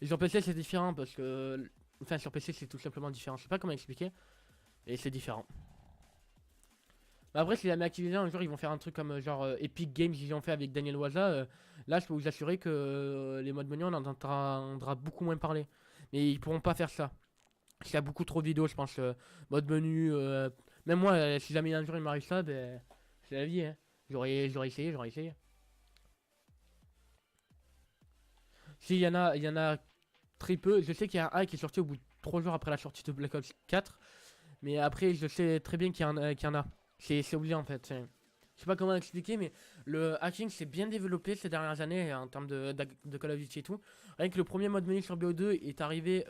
Et sur PC, c'est différent parce que. Enfin, sur PC, c'est tout simplement différent. Je sais pas comment expliquer. Et c'est différent. Bah après, si jamais Activision, un jour, ils vont faire un truc comme genre Epic Games, ils ont fait avec Daniel Waza. Là, je peux vous assurer que les modes menus, on entendra beaucoup moins parler. Mais ils pourront pas faire ça. Il y a beaucoup trop de vidéos, je pense. Mode menu. Même moi, si jamais un jour il m'arrive ça, ben. C'est la vie, hein. J'aurais essayé, j'aurais essayé. Si, il y en a très peu. Je sais qu'il y a un hack qui est sorti au bout de 3 jours après la sortie de Black Ops 4. Mais après, je sais très bien qu'il y en a. C'est obligé en fait. Je sais pas comment expliquer, mais le hacking s'est bien développé ces dernières années en termes de Call of Duty et tout. Rien que le premier mode menu sur BO2 est arrivé.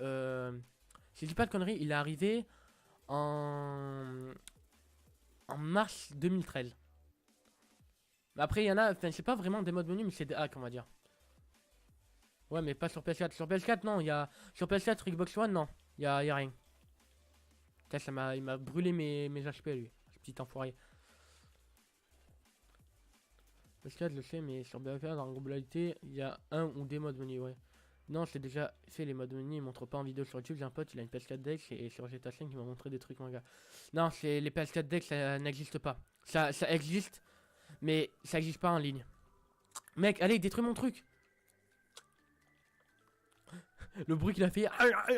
Si je dis pas de conneries, il est arrivé en mars 2013. Mais après, il y en a. Enfin, c'est pas vraiment des modes menus, mais c'est des hacks, on va dire. Ouais, mais pas sur PS4. Sur PS4, non. Sur PS4, Xbox One, non. Y a rien. Putain, il m'a brûlé mes HP, lui. Ce petit enfoiré. PS4, je sais, mais sur PS4, dans la globalité, il y a un ou des modes menus, ouais. Non, j'ai déjà fait les modes menus, ils montrent pas en vidéo sur YouTube. J'ai un pote, il a une PS4 Dex et sur GTA 5, il m'a montré des trucs manga. Non, les PS4 Dex, ça n'existe pas. Ça existe, mais ça existe pas en ligne. Mec, allez, détruis mon truc. Le bruit qu'il a fait. Attendez,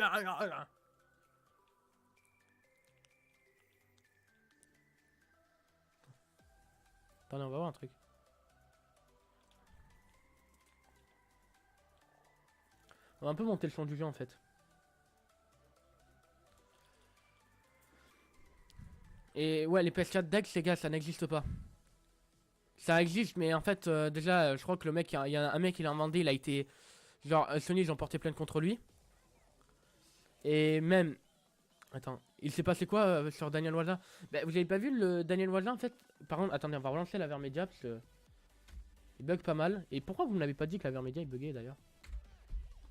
on va voir un truc. On va un peu monter le son du jeu en fait. Et ouais, les PS4 Dex, les gars, ça n'existe pas. Ça existe, mais en fait, déjà, je crois que le mec, il y a un mec, il a inventé, il a été. Genre, Sony, ils ont porté plainte contre lui. Et même. Attends, il s'est passé quoi sur Daniel Waza? Bah, vous avez pas vu le Daniel Waza en fait? Par contre, attendez, on va relancer la Vermedia parce que. Il bug pas mal. Et pourquoi vous ne m'avez pas dit que la Vermedia il buguait d'ailleurs?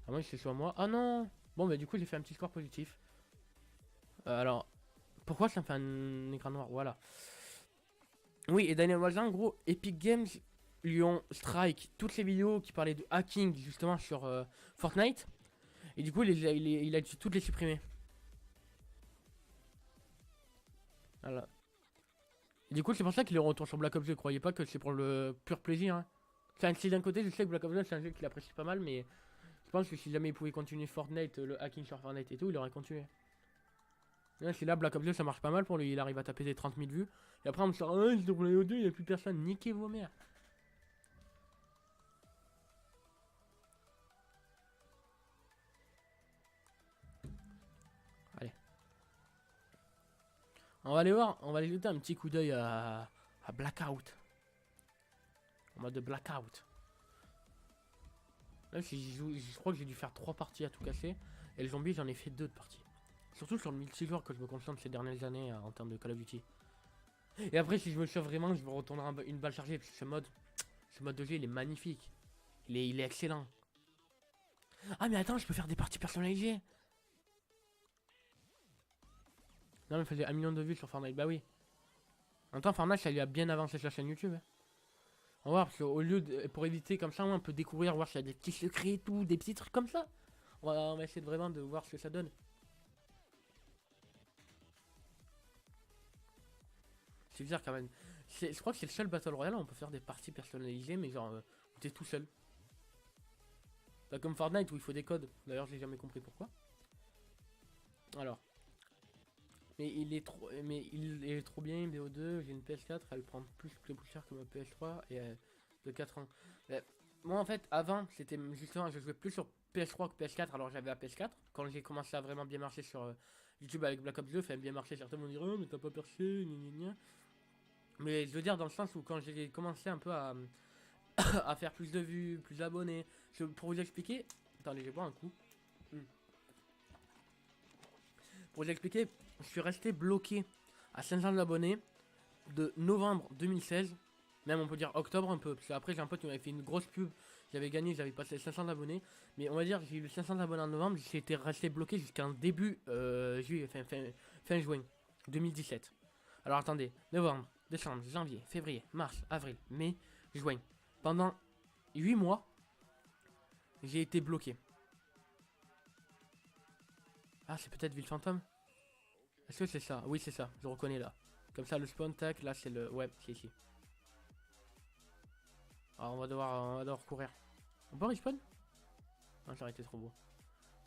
Ah, moi, c'est sur moi. Ah non! Bon, bah, du coup, j'ai fait un petit score positif. Alors, pourquoi ça me fait un écran noir? Voilà. Oui, et Daniel Waza, en gros, Epic Games lui ont strike toutes les vidéos qui parlaient de hacking justement sur Fortnite. Et du coup, il a dû toutes les supprimer. Voilà. Et du coup, c'est pour ça qu'il est retourné sur Black Ops 2. Croyez pas que c'est pour le pur plaisir. Hein. Enfin, si d'un côté, je sais que Black Ops 2 c'est un jeu qu'il apprécie pas mal, mais je pense que si jamais il pouvait continuer Fortnite, le hacking sur Fortnite et tout, il aurait continué. Là, si là, Black Ops 2 ça marche pas mal pour lui, il arrive à taper des 30 000 vues. Et après, on me sort, ah, sur Black Ops 2, il n'y a plus personne. Niquez vos mères. Allez. On va aller voir, on va aller jeter un petit coup d'œil à Blackout. En mode de Blackout. Là, je crois que j'ai dû faire 3 parties à tout casser. Et le zombie, j'en ai fait 2 de parties. Surtout sur le multijoueur que je me concentre ces dernières années en termes de Call of Duty. Et après, si je me chauffe vraiment, je me retournerai une balle chargée. Parce que ce mode de jeu, il est magnifique. Il est excellent. Ah, mais attends, je peux faire des parties personnalisées. Non, mais il faisait 1 million de vues sur Fortnite. Bah oui. En même temps, Fortnite, ça lui a bien avancé sur la chaîne YouTube. Hein. On va voir, parce qu'au lieu de. Pour éviter comme ça, on peut découvrir, voir s'il y a des petits secrets et tout, des petits trucs comme ça. On va essayer de vraiment de voir ce que ça donne. C'est bizarre quand même. Je crois que c'est le seul Battle Royale où on peut faire des parties personnalisées, mais genre, où t'es tout seul. Pas comme Fortnite où il faut des codes. D'ailleurs, j'ai jamais compris pourquoi. Alors. Mais il est trop bien, BO2. J'ai une PS4, elle prend plus cher que ma PS3 et de 4 ans. Moi, en fait, avant, c'était justement, je jouais plus sur PS3 que PS4, alors j'avais la PS4. Quand j'ai commencé à vraiment bien marcher sur YouTube avec Black Ops 2, ça a bien marché. Certains m'ont dit, oh, mais t'as pas percé, gna gna gna. Mais je veux dire, dans le sens où quand j'ai commencé un peu à, à faire plus de vues, plus d'abonnés, pour vous expliquer. Attendez, je vais boire un coup. Pour vous expliquer, je suis resté bloqué à 500 abonnés de novembre 2016, même on peut dire octobre un peu, parce qu'après j'ai un pote qui m'avait fait une grosse pub, j'avais gagné, j'avais passé 500 abonnés, mais on va dire j'ai eu 500 abonnés en novembre, j'étais resté bloqué jusqu'en début juillet, fin juin 2017. Alors attendez, novembre, décembre, janvier, février, mars, avril, mai, juin. Pendant 8 mois, j'ai été bloqué. Ah, c'est peut-être Ville Fantôme. Est-ce que c'est ça? Oui, c'est ça, je reconnais là. Comme ça, le spawn, tac, là c'est le... Ouais, c'est ici. Alors on va devoir courir. On peut respawn? Non, ça aurait été trop beau.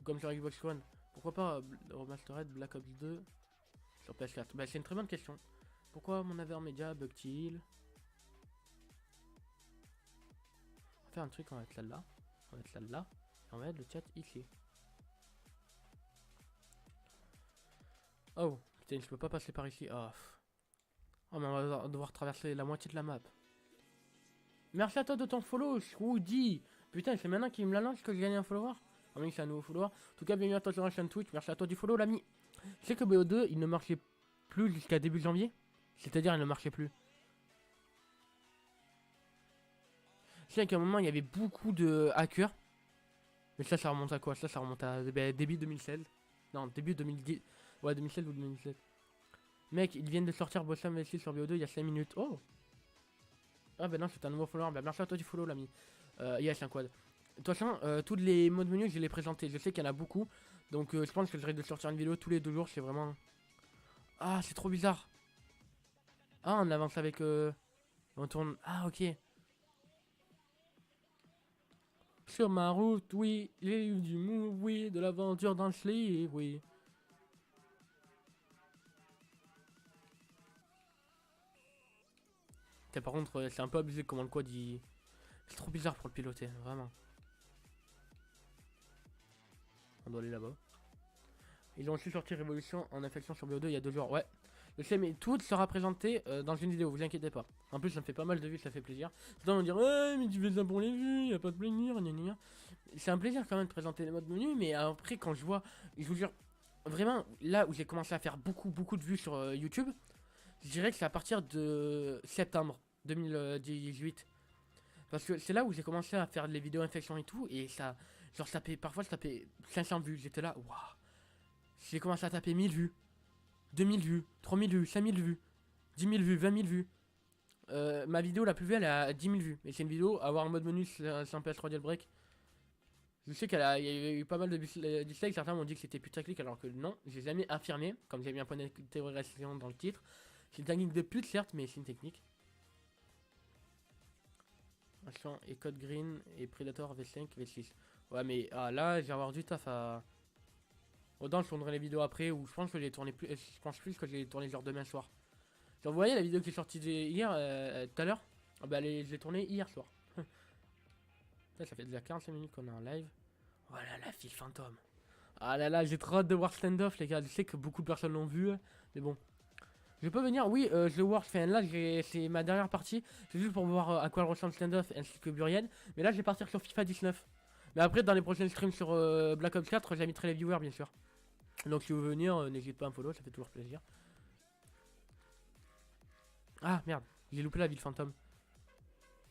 Comme sur Xbox One. Pourquoi pas Remastered Black Ops 2 sur PS4? Bah c'est une très bonne question. Pourquoi mon Avermedia bug-t-il? On va faire un truc, on va mettre là-là. On va mettre là-là. Et on va mettre le chat ici. Oh, putain, je peux pas passer par ici. Oh, oh mais on va devoir traverser la moitié de la map. Merci à toi de ton follow, Woody. Putain, c'est maintenant qu'il me la lance que je gagne un follower. Ah oui, c'est un nouveau follower. En tout cas, bienvenue à toi sur la chaîne Twitch. Merci à toi du follow, l'ami. Tu sais que BO2, il ne marchait plus jusqu'à début janvier. C'est-à-dire, il ne marchait plus. Je sais qu'à un moment, il y avait beaucoup de hackers. Mais ça remonte à quoi? Ça remonte à début 2016. Non, début 2010. Ouais, 2016 ou 2017. Mec, ils viennent de sortir Bossam VC sur BO2 il y a 5 minutes. Oh! Ah ben non, c'est un nouveau follower. Ben, merci à toi du follow, l'ami. Yes, un quad. De toute façon, tous les modes menus, je les ai présentés. Je sais qu'il y en a beaucoup. Donc, je pense que je risque de sortir une vidéo tous les 2 jours. C'est vraiment. Ah, c'est trop bizarre. Ah, on avance avec. On tourne. Ah, ok. Sur ma route, oui. J'ai eu du move, oui. De l'aventure dans le slip, oui. Par contre, c'est un peu abusé comment le quad il. C'est trop bizarre pour le piloter, vraiment. On doit aller là-bas. Ils ont aussi sorti Révolution en infection sur BO2 il y a 2 jours. Ouais, je sais, mais tout sera présenté dans une vidéo, vous inquiétez pas. En plus, ça me fait pas mal de vues, ça fait plaisir. Certains vont dire, ouais, mais tu fais ça pour les vues, y a pas de plaisir, gna gna. C'est un plaisir quand même de présenter les modes menus, mais après, quand je vois, je vous jure, vraiment, là où j'ai commencé à faire beaucoup de vues sur YouTube, je dirais que c'est à partir de septembre 2018. Parce que c'est là où j'ai commencé à faire les vidéos infection et tout, et ça, genre, parfois je tapais 500 vues, j'étais là, waouh. J'ai commencé à taper 1000 vues, 2000 vues, 3000 vues, 5000 vues, 10 000 vues, 20 000 vues. Ma vidéo la plus vue, elle a 10 000 vues. Et c'est une vidéo, avoir un mode menu sans PS3 Jailbreak. Je sais qu'il y a eu pas mal de dislikes. Certains m'ont dit que c'était putaclic, alors que non, j'ai jamais affirmé. Comme j'ai mis un point d'interrogation dans le titre. C'est une technique de pute, certes, mais c'est une technique. Attention, et Code Green et Predator V5, V6. Ouais, mais là, j'ai avoir du taf à. Autant je tournerai les vidéos après, ou je pense que j'ai tourné plus. Je pense plus que j'ai tourné genre demain soir. Genre, vous voyez la vidéo qui est sortie hier, tout à l'heure? Bah, je l'ai tournée hier soir. Ça fait déjà 45 minutes qu'on est en live. Voilà la file fantôme. Ah là là, j'ai trop hâte de voir Standoff, les gars. Je sais que beaucoup de personnes l'ont vu, mais bon. Je peux venir, oui, je le work, là c'est ma dernière partie. C'est juste pour voir à quoi ressemble Standoff ainsi que Burian. Mais là, je vais partir sur FIFA 19. Mais après, dans les prochains streams sur Black Ops 4, j'inviterai les viewers, bien sûr. Donc si vous voulez venir, n'hésitez pas à me follow, ça fait toujours plaisir. Ah merde, j'ai loupé la ville fantôme.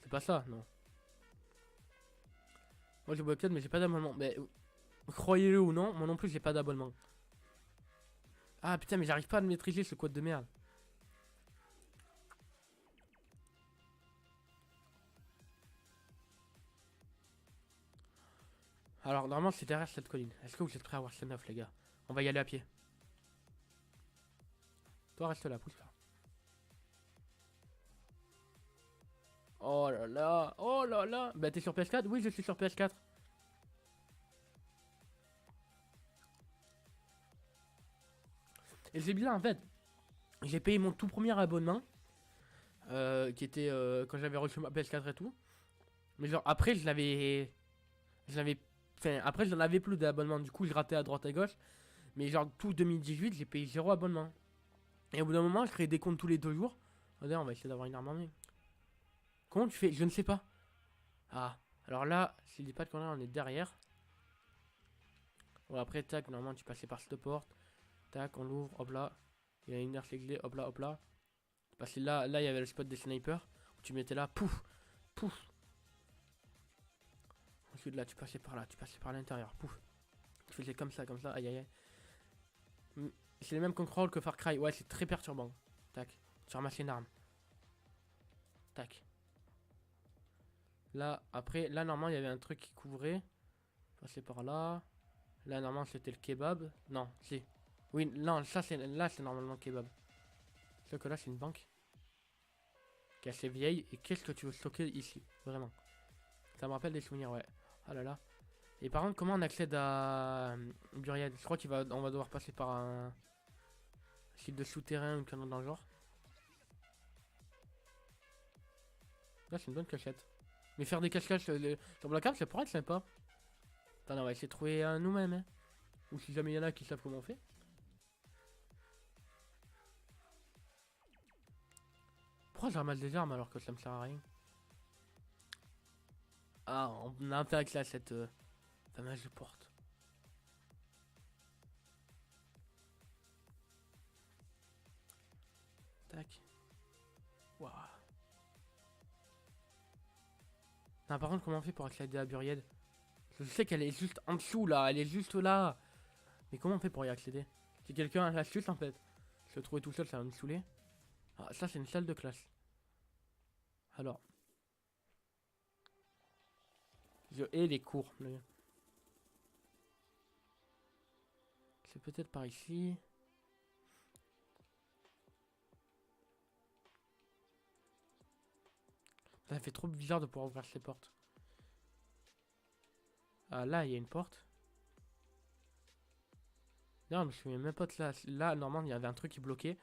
C'est pas ça, non. Moi j'ai Blockade mais j'ai pas d'abonnement. Mais croyez-le ou non, moi non plus j'ai pas d'abonnement. Ah putain mais j'arrive pas à le maîtriser ce code de merde. Alors normalement c'est derrière cette colline. Est-ce que vous êtes prêts à voir ce 9 les gars? On va y aller à pied. Toi reste là, pousse là. Oh là là, oh là là. Bah t'es sur PS4? Oui je suis sur PS4. Et c'est bien en fait. J'ai payé mon tout premier abonnement. Qui était quand j'avais reçu ma PS4 et tout. Mais genre après je l'avais. Enfin après j'en avais plus d'abonnement. Du coup je ratais à droite à gauche. Mais genre tout 2018 j'ai payé 0 abonnement. Et au bout d'un moment je créais des comptes tous les 2 jours. D'ailleurs on va essayer d'avoir une arme en main. Comment tu fais? Je ne sais pas. Ah. Alors là, si je dis pas de conneries, on est derrière. Bon après tac, normalement tu passais par cette porte. Tac, on l'ouvre, hop là. Il y a une air clé, hop là, hop là. Parce que là, il y avait le spot des snipers. Tu mettais là, pouf, pouf. Ensuite là, tu passais par là, tu passais par l'intérieur, pouf. Tu faisais comme ça, aïe aïe aïe. C'est le même contrôle que Far Cry. Ouais, c'est très perturbant. Tac, tu ramasses une arme. Tac. Là, après, là, normalement, il y avait un truc qui couvrait. Passer par là. Là, normalement, c'était le kebab. Non, si. Oui, non, ça, c'est là, c'est normalement le kebab. Sauf que là, c'est une banque. Qui est assez vieille. Et qu'est-ce que tu veux stocker ici? Vraiment. Ça me rappelle des souvenirs, ouais. Ah là là. Et par contre, comment on accède à Buried? Je crois on va devoir passer par un site de souterrain ou quelque chose dans le genre. Là, c'est une bonne cachette. Mais faire des cache-cache sur Black Ops, ça pourrait être sympa. Attends, on va essayer de trouver un nous-mêmes. Hein. Ou si jamais il y en a qui savent comment on fait. Pourquoi je ramasse des armes alors que ça me sert à rien? Ah, on a intérêt à cette fameuse porte. Tac. Waouh. Non, par contre, comment on fait pour accéder à Buried? Je sais qu'elle est juste en dessous là, elle est juste là. Mais comment on fait pour y accéder? Si quelqu'un a l'astuce en fait. Se trouver tout seul, ça va me saouler. Ah, ça c'est une salle de classe. Alors. Je hais les cours. C'est peut-être par ici. Ça fait trop bizarre de pouvoir ouvrir ces portes. Ah là, il y a une porte. Non, mais je me souviens même pas de là. Là, normalement, il y avait un truc qui bloquait.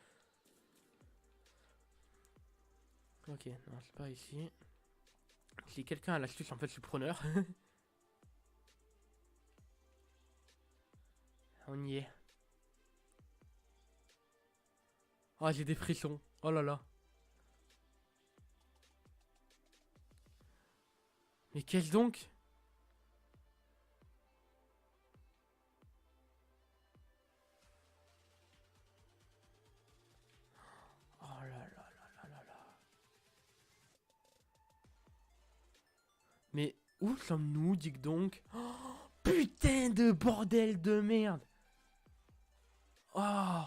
Ok, non, c'est pas ici. Si quelqu'un a l'astuce, en fait, je suis preneur. On y est. Oh, j'ai des frissons. Oh là là. Mais qu'est-ce donc? Oh là là là là là là. Mais où sommes-nous, dites donc? Oh, putain de bordel de merde. Oh.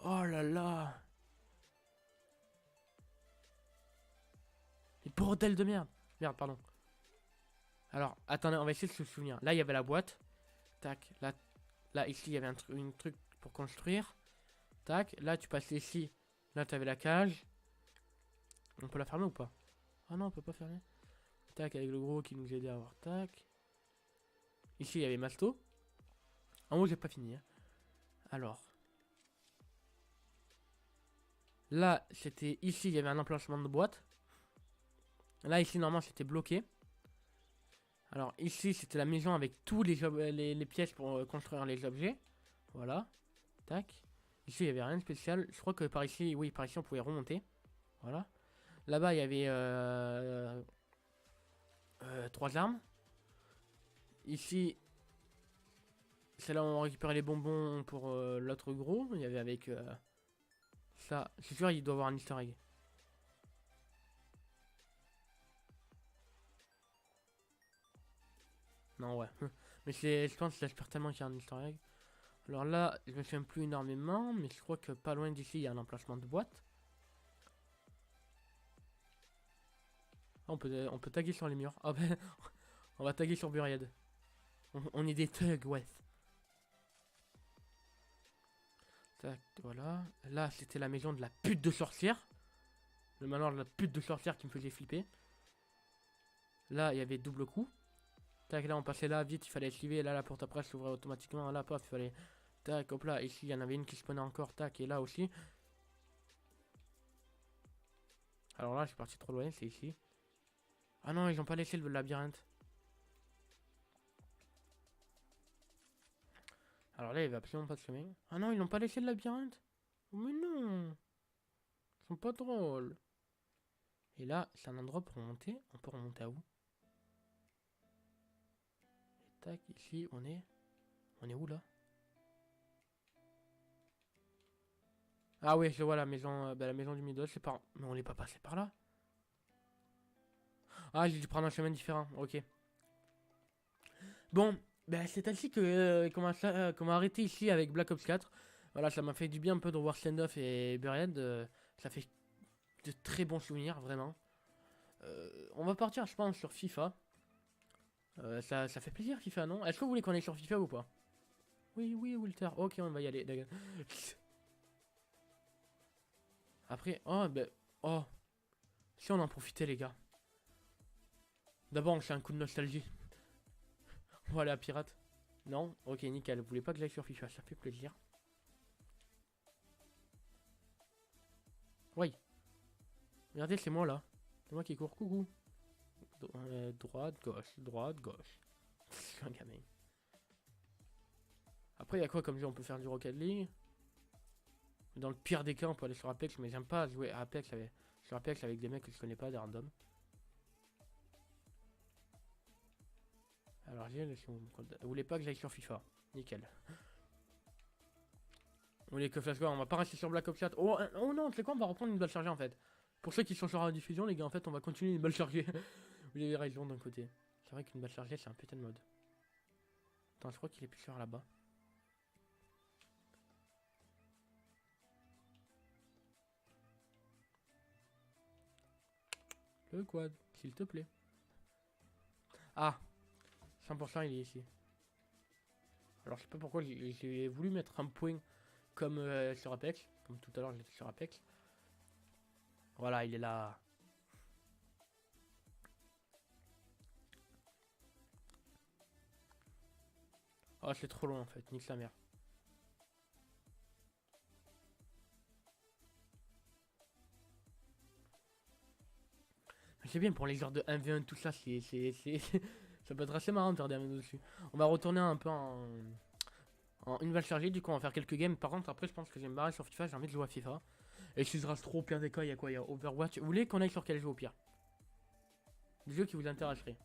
Oh là là. Mais bordel de merde. Merde, pardon. Alors, attendez, on va essayer de se souvenir. Là, il y avait la boîte. Tac. Là ici, il y avait un truc pour construire. Tac. Là, tu passes ici. Là, tu avais la cage. On peut la fermer ou pas? Ah non, on peut pas fermer. Tac, avec le gros qui nous aidait à avoir. Tac. Ici, il y avait Masto. En haut, j'ai pas fini. Hein. Alors. Là, c'était ici, il y avait un emplacement de boîte. Là, ici, normalement, c'était bloqué. Alors, ici, c'était la maison avec tous les pièces pour construire les objets. Voilà. Tac. Ici, il n'y avait rien de spécial. Je crois que par ici, oui, par ici, on pouvait remonter. Voilà. Là-bas, il y avait 3 armes. Ici, c'est là où on récupère les bonbons pour l'autre gros. Il y avait avec ça. Je suis sûr, il doit avoir un easter egg. Non, ouais. Mais je pense que j'espère tellement qu'il y a un easter egg. Alors là, je me souviens plus énormément, mais je crois que pas loin d'ici, il y a un emplacement de boîte. Ah, on peut taguer sur les murs. Ah ben, on va taguer sur Buried. On est des thugs, ouais. Tac, voilà. Là, c'était la maison de la pute de sorcière. Le manoir de la pute de sorcière qui me faisait flipper. Là, il y avait double coup. Tac, là, on passait là, vite, il fallait esquiver. Là, la porte après s'ouvrait automatiquement. Là, paf, il fallait... Tac, hop là. Ici, il y en avait une qui spawnait encore. Tac, et là aussi. Alors là, je suis parti trop loin, c'est ici. Ah non, ils ont pas laissé le labyrinthe. Alors là, il y avait absolument pas de chemin. Ah non, ils n'ont pas laissé le labyrinthe. Mais non. Ils sont pas drôles. Et là, c'est un endroit pour remonter. On peut remonter à où? Et tac, ici, on est... On est où là? Ah oui, je vois la maison, la maison du Midos, c'est par... Mais on n'est pas passé par là. Ah, j'ai dû prendre un chemin différent, ok. Bon, c'est ainsi que qu'on m'a arrêté ici avec Black Ops 4. Voilà, ça m'a fait du bien un peu de revoir Standoff et Buried. Ça fait de très bons souvenirs, vraiment. On va partir, je pense, sur FIFA. Ça fait plaisir FIFA, non? Est-ce que vous voulez qu'on aille sur FIFA ou pas? Oui, oui, Walter. Ok, on va y aller, d'accord. Après, oh, oh. Si on en profitait, les gars. D'abord, on fait un coup de nostalgie. On va aller à Pirate. Non? Ok, nickel. Vous voulez pas que j'aille sur FIFA? Ça fait plaisir. Oui. Regardez, c'est moi là. C'est moi qui cours. Coucou. Droite, gauche. Droite, gauche. Je suis un gamin. Après, il y a quoi comme jeu? On peut faire du Rocket League. Dans le pire des cas, on peut aller sur Apex. Mais j'aime pas jouer à Apex sur Apex avec des mecs que je connais pas, des randoms. Alors, vous voulez pas que j'aille sur FIFA? Nickel. Vous voulez que Flash Gordon, on va pas rester sur Black Ops 4. Oh, oh non, c'est quoi? On va reprendre une balle chargée en fait. Pour ceux qui sont sur la diffusion, les gars, en fait, on va continuer une balle chargée. Vous avez raison d'un côté. C'est vrai qu'une balle chargée, c'est un putain de mode. Attends, je crois qu'il est plus sur là-bas. Le quad, s'il te plaît. Ah, 100% il est ici. Alors je sais pas pourquoi j'ai voulu mettre un point comme sur Apex. Comme tout à l'heure j'étais sur Apex. Voilà, il est là. Oh, c'est trop loin en fait, nique sa mère. C'est bien pour les heures de 1v1, tout ça, ça peut être assez marrant de faire des 1v1 dessus. On va retourner un peu en une balle chargée, du coup on va faire quelques games. Par contre, après, je pense que je vais me barrer sur FIFA, j'ai envie de jouer à FIFA. Et si je reste trop au pire des cas, il y a quoi? Il y a Overwatch. Vous voulez qu'on aille sur quel jeu au pire? Des jeux qui vous intéresseraient.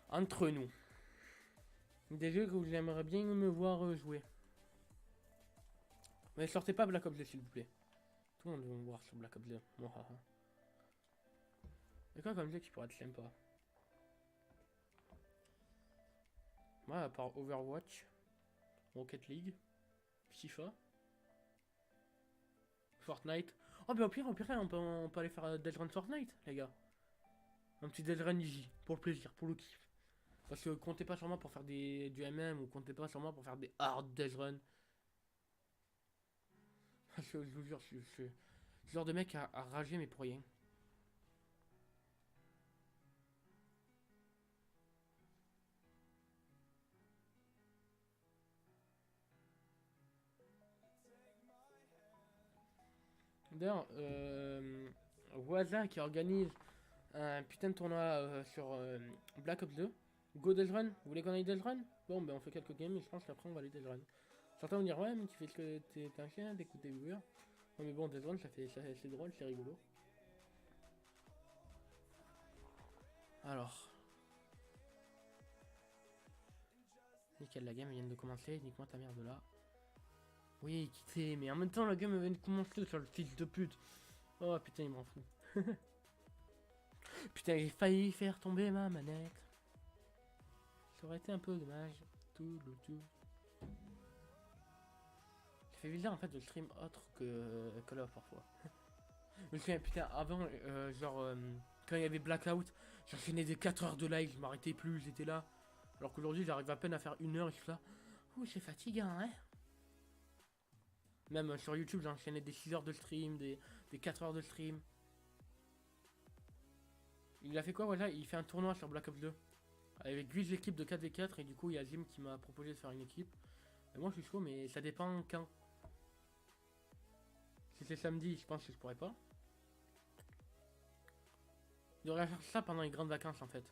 Entre nous. Des jeux que vous aimeriez bien me voir jouer. Mais sortez pas Black Ops 2 s'il vous plaît. Tout le monde veut me voir sur Black Ops 2. C'est quoi comme jeu qui pourrait être sympa? Moi, à part Overwatch, Rocket League, FIFA, Fortnite. Oh, mais au pire, on peut aller faire Death Run Fortnite, les gars. Un petit Death Run easy, pour le plaisir, pour le kiff. Parce que comptez pas sur moi pour faire du MM ou comptez pas sur moi pour faire des hard Death Run. Parce que je vous jure, je suis ce genre de mec à rager, mais pour rien. D'ailleurs, Waza qui organise un putain de tournoi sur Black Ops 2. Go Death Run, vous voulez qu'on aille Death Run? Bon, ben on fait quelques games et je pense qu'après on va aller Death Run. Certains vont dire, ouais, mais tu fais ce que t'es un chien, t'écoutes tes viewers. Non, mais bon, Death Run, c'est drôle, c'est rigolo. Alors, Nickel, la game vient de commencer. Nique-moi ta merde là. Oui, quittez, mais en même temps, la game vient de commencer sur le fils de pute. Oh putain, il m'en fout. Putain, j'ai failli faire tomber ma manette. Ça aurait été un peu dommage. Tout le tout. Ça fait bizarre en fait de stream autre que Call of parfois. Je me souviens, putain, avant, quand il y avait Blackout, j'enchaînais des 4 heures de live, je m'arrêtais plus, j'étais là. Alors qu'aujourd'hui, j'arrive à peine à faire 1 heure et je suis là. Ouh, c'est fatigant, hein. Même sur YouTube, j'enchaînais des 6 heures de stream, des 4 heures de stream. Il a fait quoi, voilà? Il fait un tournoi sur Black Ops 2. Avec 8 équipes de 4v4, et du coup, il y a Zim qui m'a proposé de faire une équipe. Et moi, je suis chaud, mais ça dépend quand. Si c'est samedi, je pense que je pourrais pas. Il devrait faire ça pendant les grandes vacances, en fait.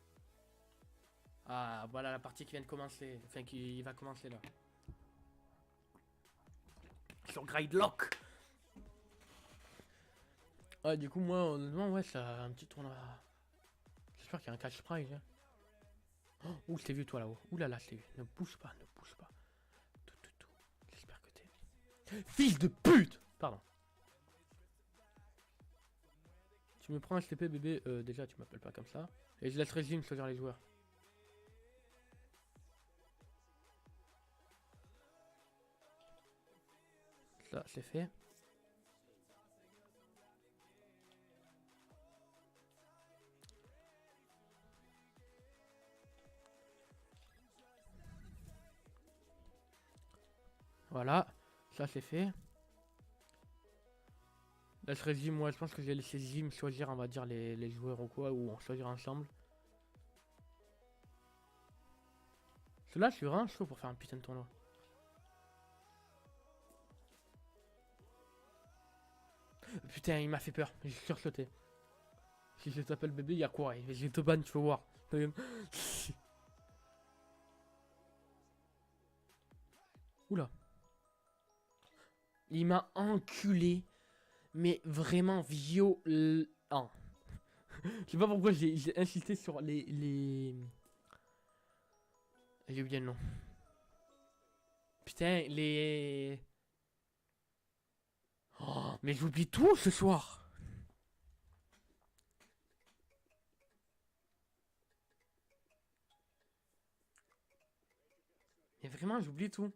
Ah, voilà la partie qui vient de commencer. Enfin, qui va commencer là. Sur Gridlock. Ah, du coup, moi, honnêtement, ouais, ça a un petit tournoi. J'espère qu'il y a un cash prize. Hein. Oh, ouh, je t'ai vu, toi, là-haut. Ouh là là, je t'ai vu. Ne bouge pas, ne bouge pas. Tout. J'espère que t'es... Fils de pute! Pardon. Tu me prends un STP, bébé. Déjà, tu m'appelles pas comme ça. Et je laisserai Jim choisir les joueurs. Ça, c'est fait. Voilà, ça c'est fait. Là, je Jim, moi je pense que je vais laisser Jim choisir, on va dire, les joueurs ou quoi, ou on choisira ensemble. Cela, je suis vraiment chaud pour faire un putain de tournoi. Putain, il m'a fait peur, j'ai sursauté. Si je t'appelle bébé, il y a quoi? Je vais te ban, tu vas voir. Oula. Il m'a enculé, mais vraiment violent. Je sais pas pourquoi j'ai insisté sur les... J'ai oublié le nom. Putain, les... Oh, mais j'oublie tout ce soir. Mais vraiment, j'oublie tout.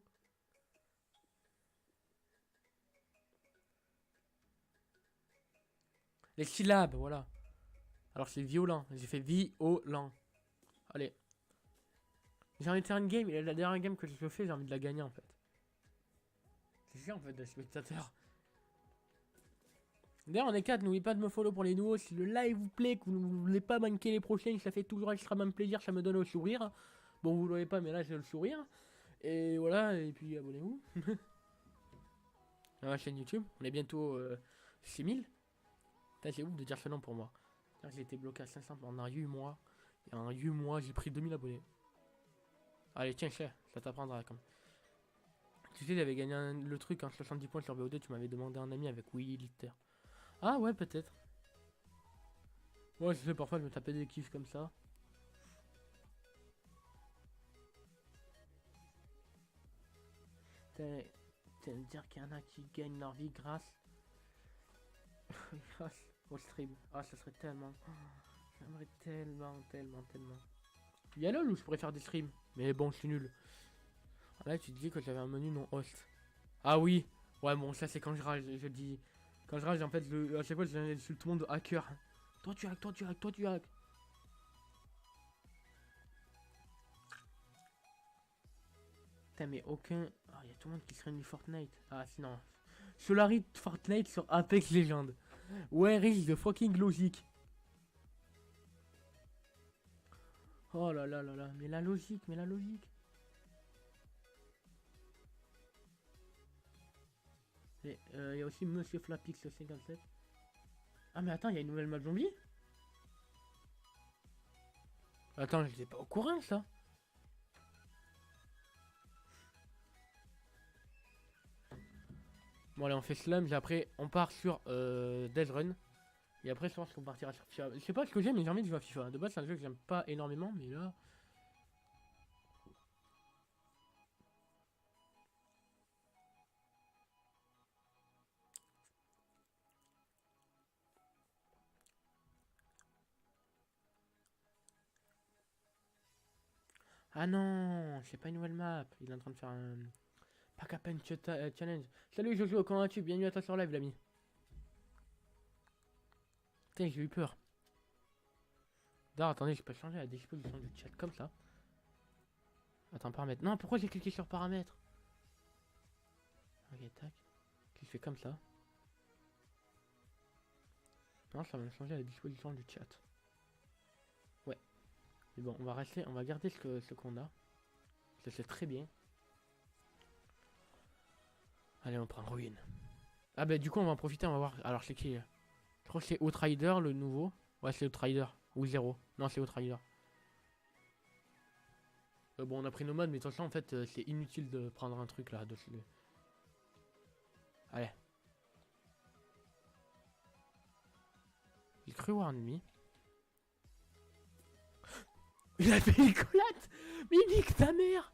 Les syllabes, voilà. Alors c'est violent. J'ai fait violent. Allez. J'ai envie de faire une game. Et la dernière game que je fais, j'ai envie de la gagner en fait. C'est ça en fait, de spectateur. D'ailleurs, on est 4. N'oubliez pas de me follow pour les nouveaux. Si le live vous plaît, que vous ne voulez pas manquer les prochaines, ça fait toujours extrêmement plaisir. Ça me donne le sourire. Bon, vous ne voyez pas, mais là j'ai le sourire. Et voilà. Et puis abonnez-vous. À ma chaîne YouTube. On est bientôt 6000. C'est ouf de dire ce nom pour moi. J'ai été bloqué à 500 pendant 8 mois. Et en 8 mois, j'ai pris 2000 abonnés. Allez, tiens, cher, ça t'apprendra comme. Tu sais, j'avais gagné le truc en 70 points sur BO2. Tu m'avais demandé un ami avec Willy Litter. Ah, ouais, peut-être. Ouais, je sais, parfois je me tapais des kiffs comme ça. T'as me dire qu'il y en a qui gagnent leur vie grâce. grâce au stream. Ah, ça serait tellement. J'aimerais tellement. Il y a LOL où je pourrais faire des streams. Mais bon, je suis nul. Là, tu dis que j'avais un menu non host. Ah oui. Ouais, bon, ça c'est quand je rage. Je dis. Quand je rage, en fait, à chaque fois, j'insulte tout le monde de hacker. Toi, tu hack, toi, tu hack, toi, tu hack. Putain, mais aucun. Ah, il y a tout le monde qui serait du Fortnite. Ah, sinon. Solari Fortnite sur Apex Legends. Where is the fucking logic? Oh là là là là. Mais la logique, mais la logique. Il y a aussi Monsieur Flapix 57. Ah mais attends, il y a une nouvelle map zombie. Attends, je n'étais pas au courant ça. Bon allez, on fait slam, et après on part sur Death Run. Et après je pense qu'on partira sur FIFA. Je sais pas ce que j'aime, mais j'ai envie de jouer à FIFA. De base c'est un jeu que j'aime pas énormément, mais là... Ah non, c'est pas une nouvelle map. Il est en train de faire un... Pack à peine challenge. Salut Jojo, comment vas-tu? Bienvenue à toi sur live, l'ami. Putain, j'ai eu peur. D'ailleurs, attendez, je peux changer la disposition du chat comme ça. Attends, paramètres. Non, pourquoi j'ai cliqué sur paramètres? Ok, tac. Je fais comme ça. Non, ça va me changer la disposition du chat. Ouais. Mais bon, on va rester, on va garder ce qu'on a. Ça c'est très bien. Allez, on prend ruine. Ah bah du coup, on va en profiter, on va voir. Alors, c'est qui? Je crois que c'est Outrider, le nouveau. Ouais, c'est Outrider. Ou 0. Non, c'est Outrider. Bon, on a pris nos modes, mais de toute façon, en fait, c'est inutile de prendre un truc là dessus. Allez. J'ai cru voir un ennemi. Il a fait une collate. Mais nique ta mère.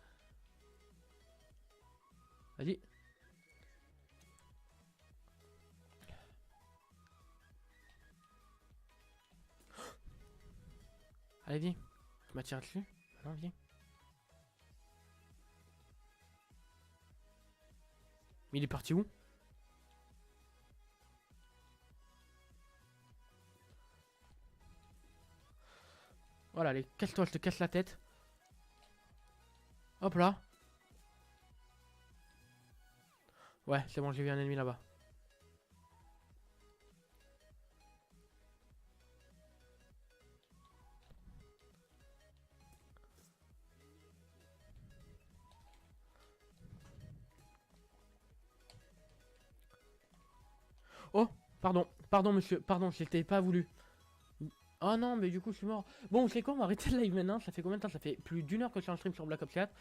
Vas-y. Allez, viens. Tu m'attires dessus? Non, viens. Mais il est parti où? Voilà, allez, casse-toi, je te casse la tête. Hop là. Ouais, c'est bon, j'ai vu un ennemi là-bas. Oh, pardon monsieur, pardon, je t'ai pas voulu. Oh non, mais du coup je suis mort. Bon, c'est quoi, on va arrêter le live maintenant. Ça fait combien de temps? Ça fait plus d'une heure que je suis en stream sur Black Ops 4.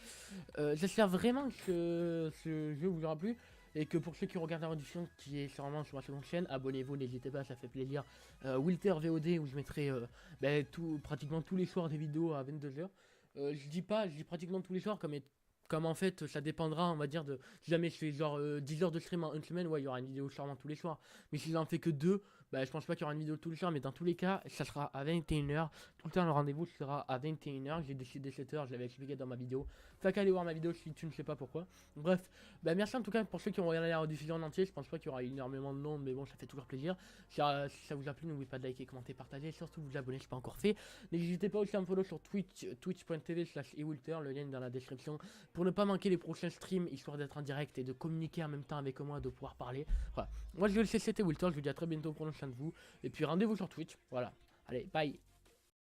J'espère vraiment que ce jeu vous aura plu. Et que pour ceux qui regardent la rediffusion, qui est sûrement sur ma seconde chaîne, abonnez-vous, n'hésitez pas, ça fait plaisir. Wilter VOD, où je mettrai pratiquement tous les soirs des vidéos à 22h. Je dis pratiquement tous les soirs, comme en fait ça dépendra, on va dire, de si jamais je fais genre 10 heures de stream en une semaine, ouais, il y aura une vidéo sûrement tous les soirs. Mais si j'en fais que deux, bah, je pense pas qu'il y aura une vidéo tous les soirs, mais dans tous les cas, ça sera à 21h. Tout le temps, le rendez-vous sera à 21h. J'ai décidé 7h, je l'avais expliqué dans ma vidéo. Fait qu'allez voir ma vidéo si tu ne sais pas pourquoi. Bref, bah, merci en tout cas pour ceux qui ont regardé la rediffusion en entier. Je pense pas qu'il y aura énormément de noms, mais bon, ça fait toujours plaisir. Si ça vous a plu, n'oubliez pas de liker, commenter, partager, et surtout vous abonner si ce n'est pas encore fait. N'hésitez pas aussi à me follow sur Twitch, twitch.tv/ewilter, le lien est dans la description, pour ne pas manquer les prochains streams, histoire d'être en direct et de communiquer en même temps avec moi, de pouvoir parler. Voilà. Moi je vais le laisser, c'était Wilter, je vous dis à très bientôt, prenez soin de vous, et puis rendez-vous sur Twitch, voilà. Allez, bye.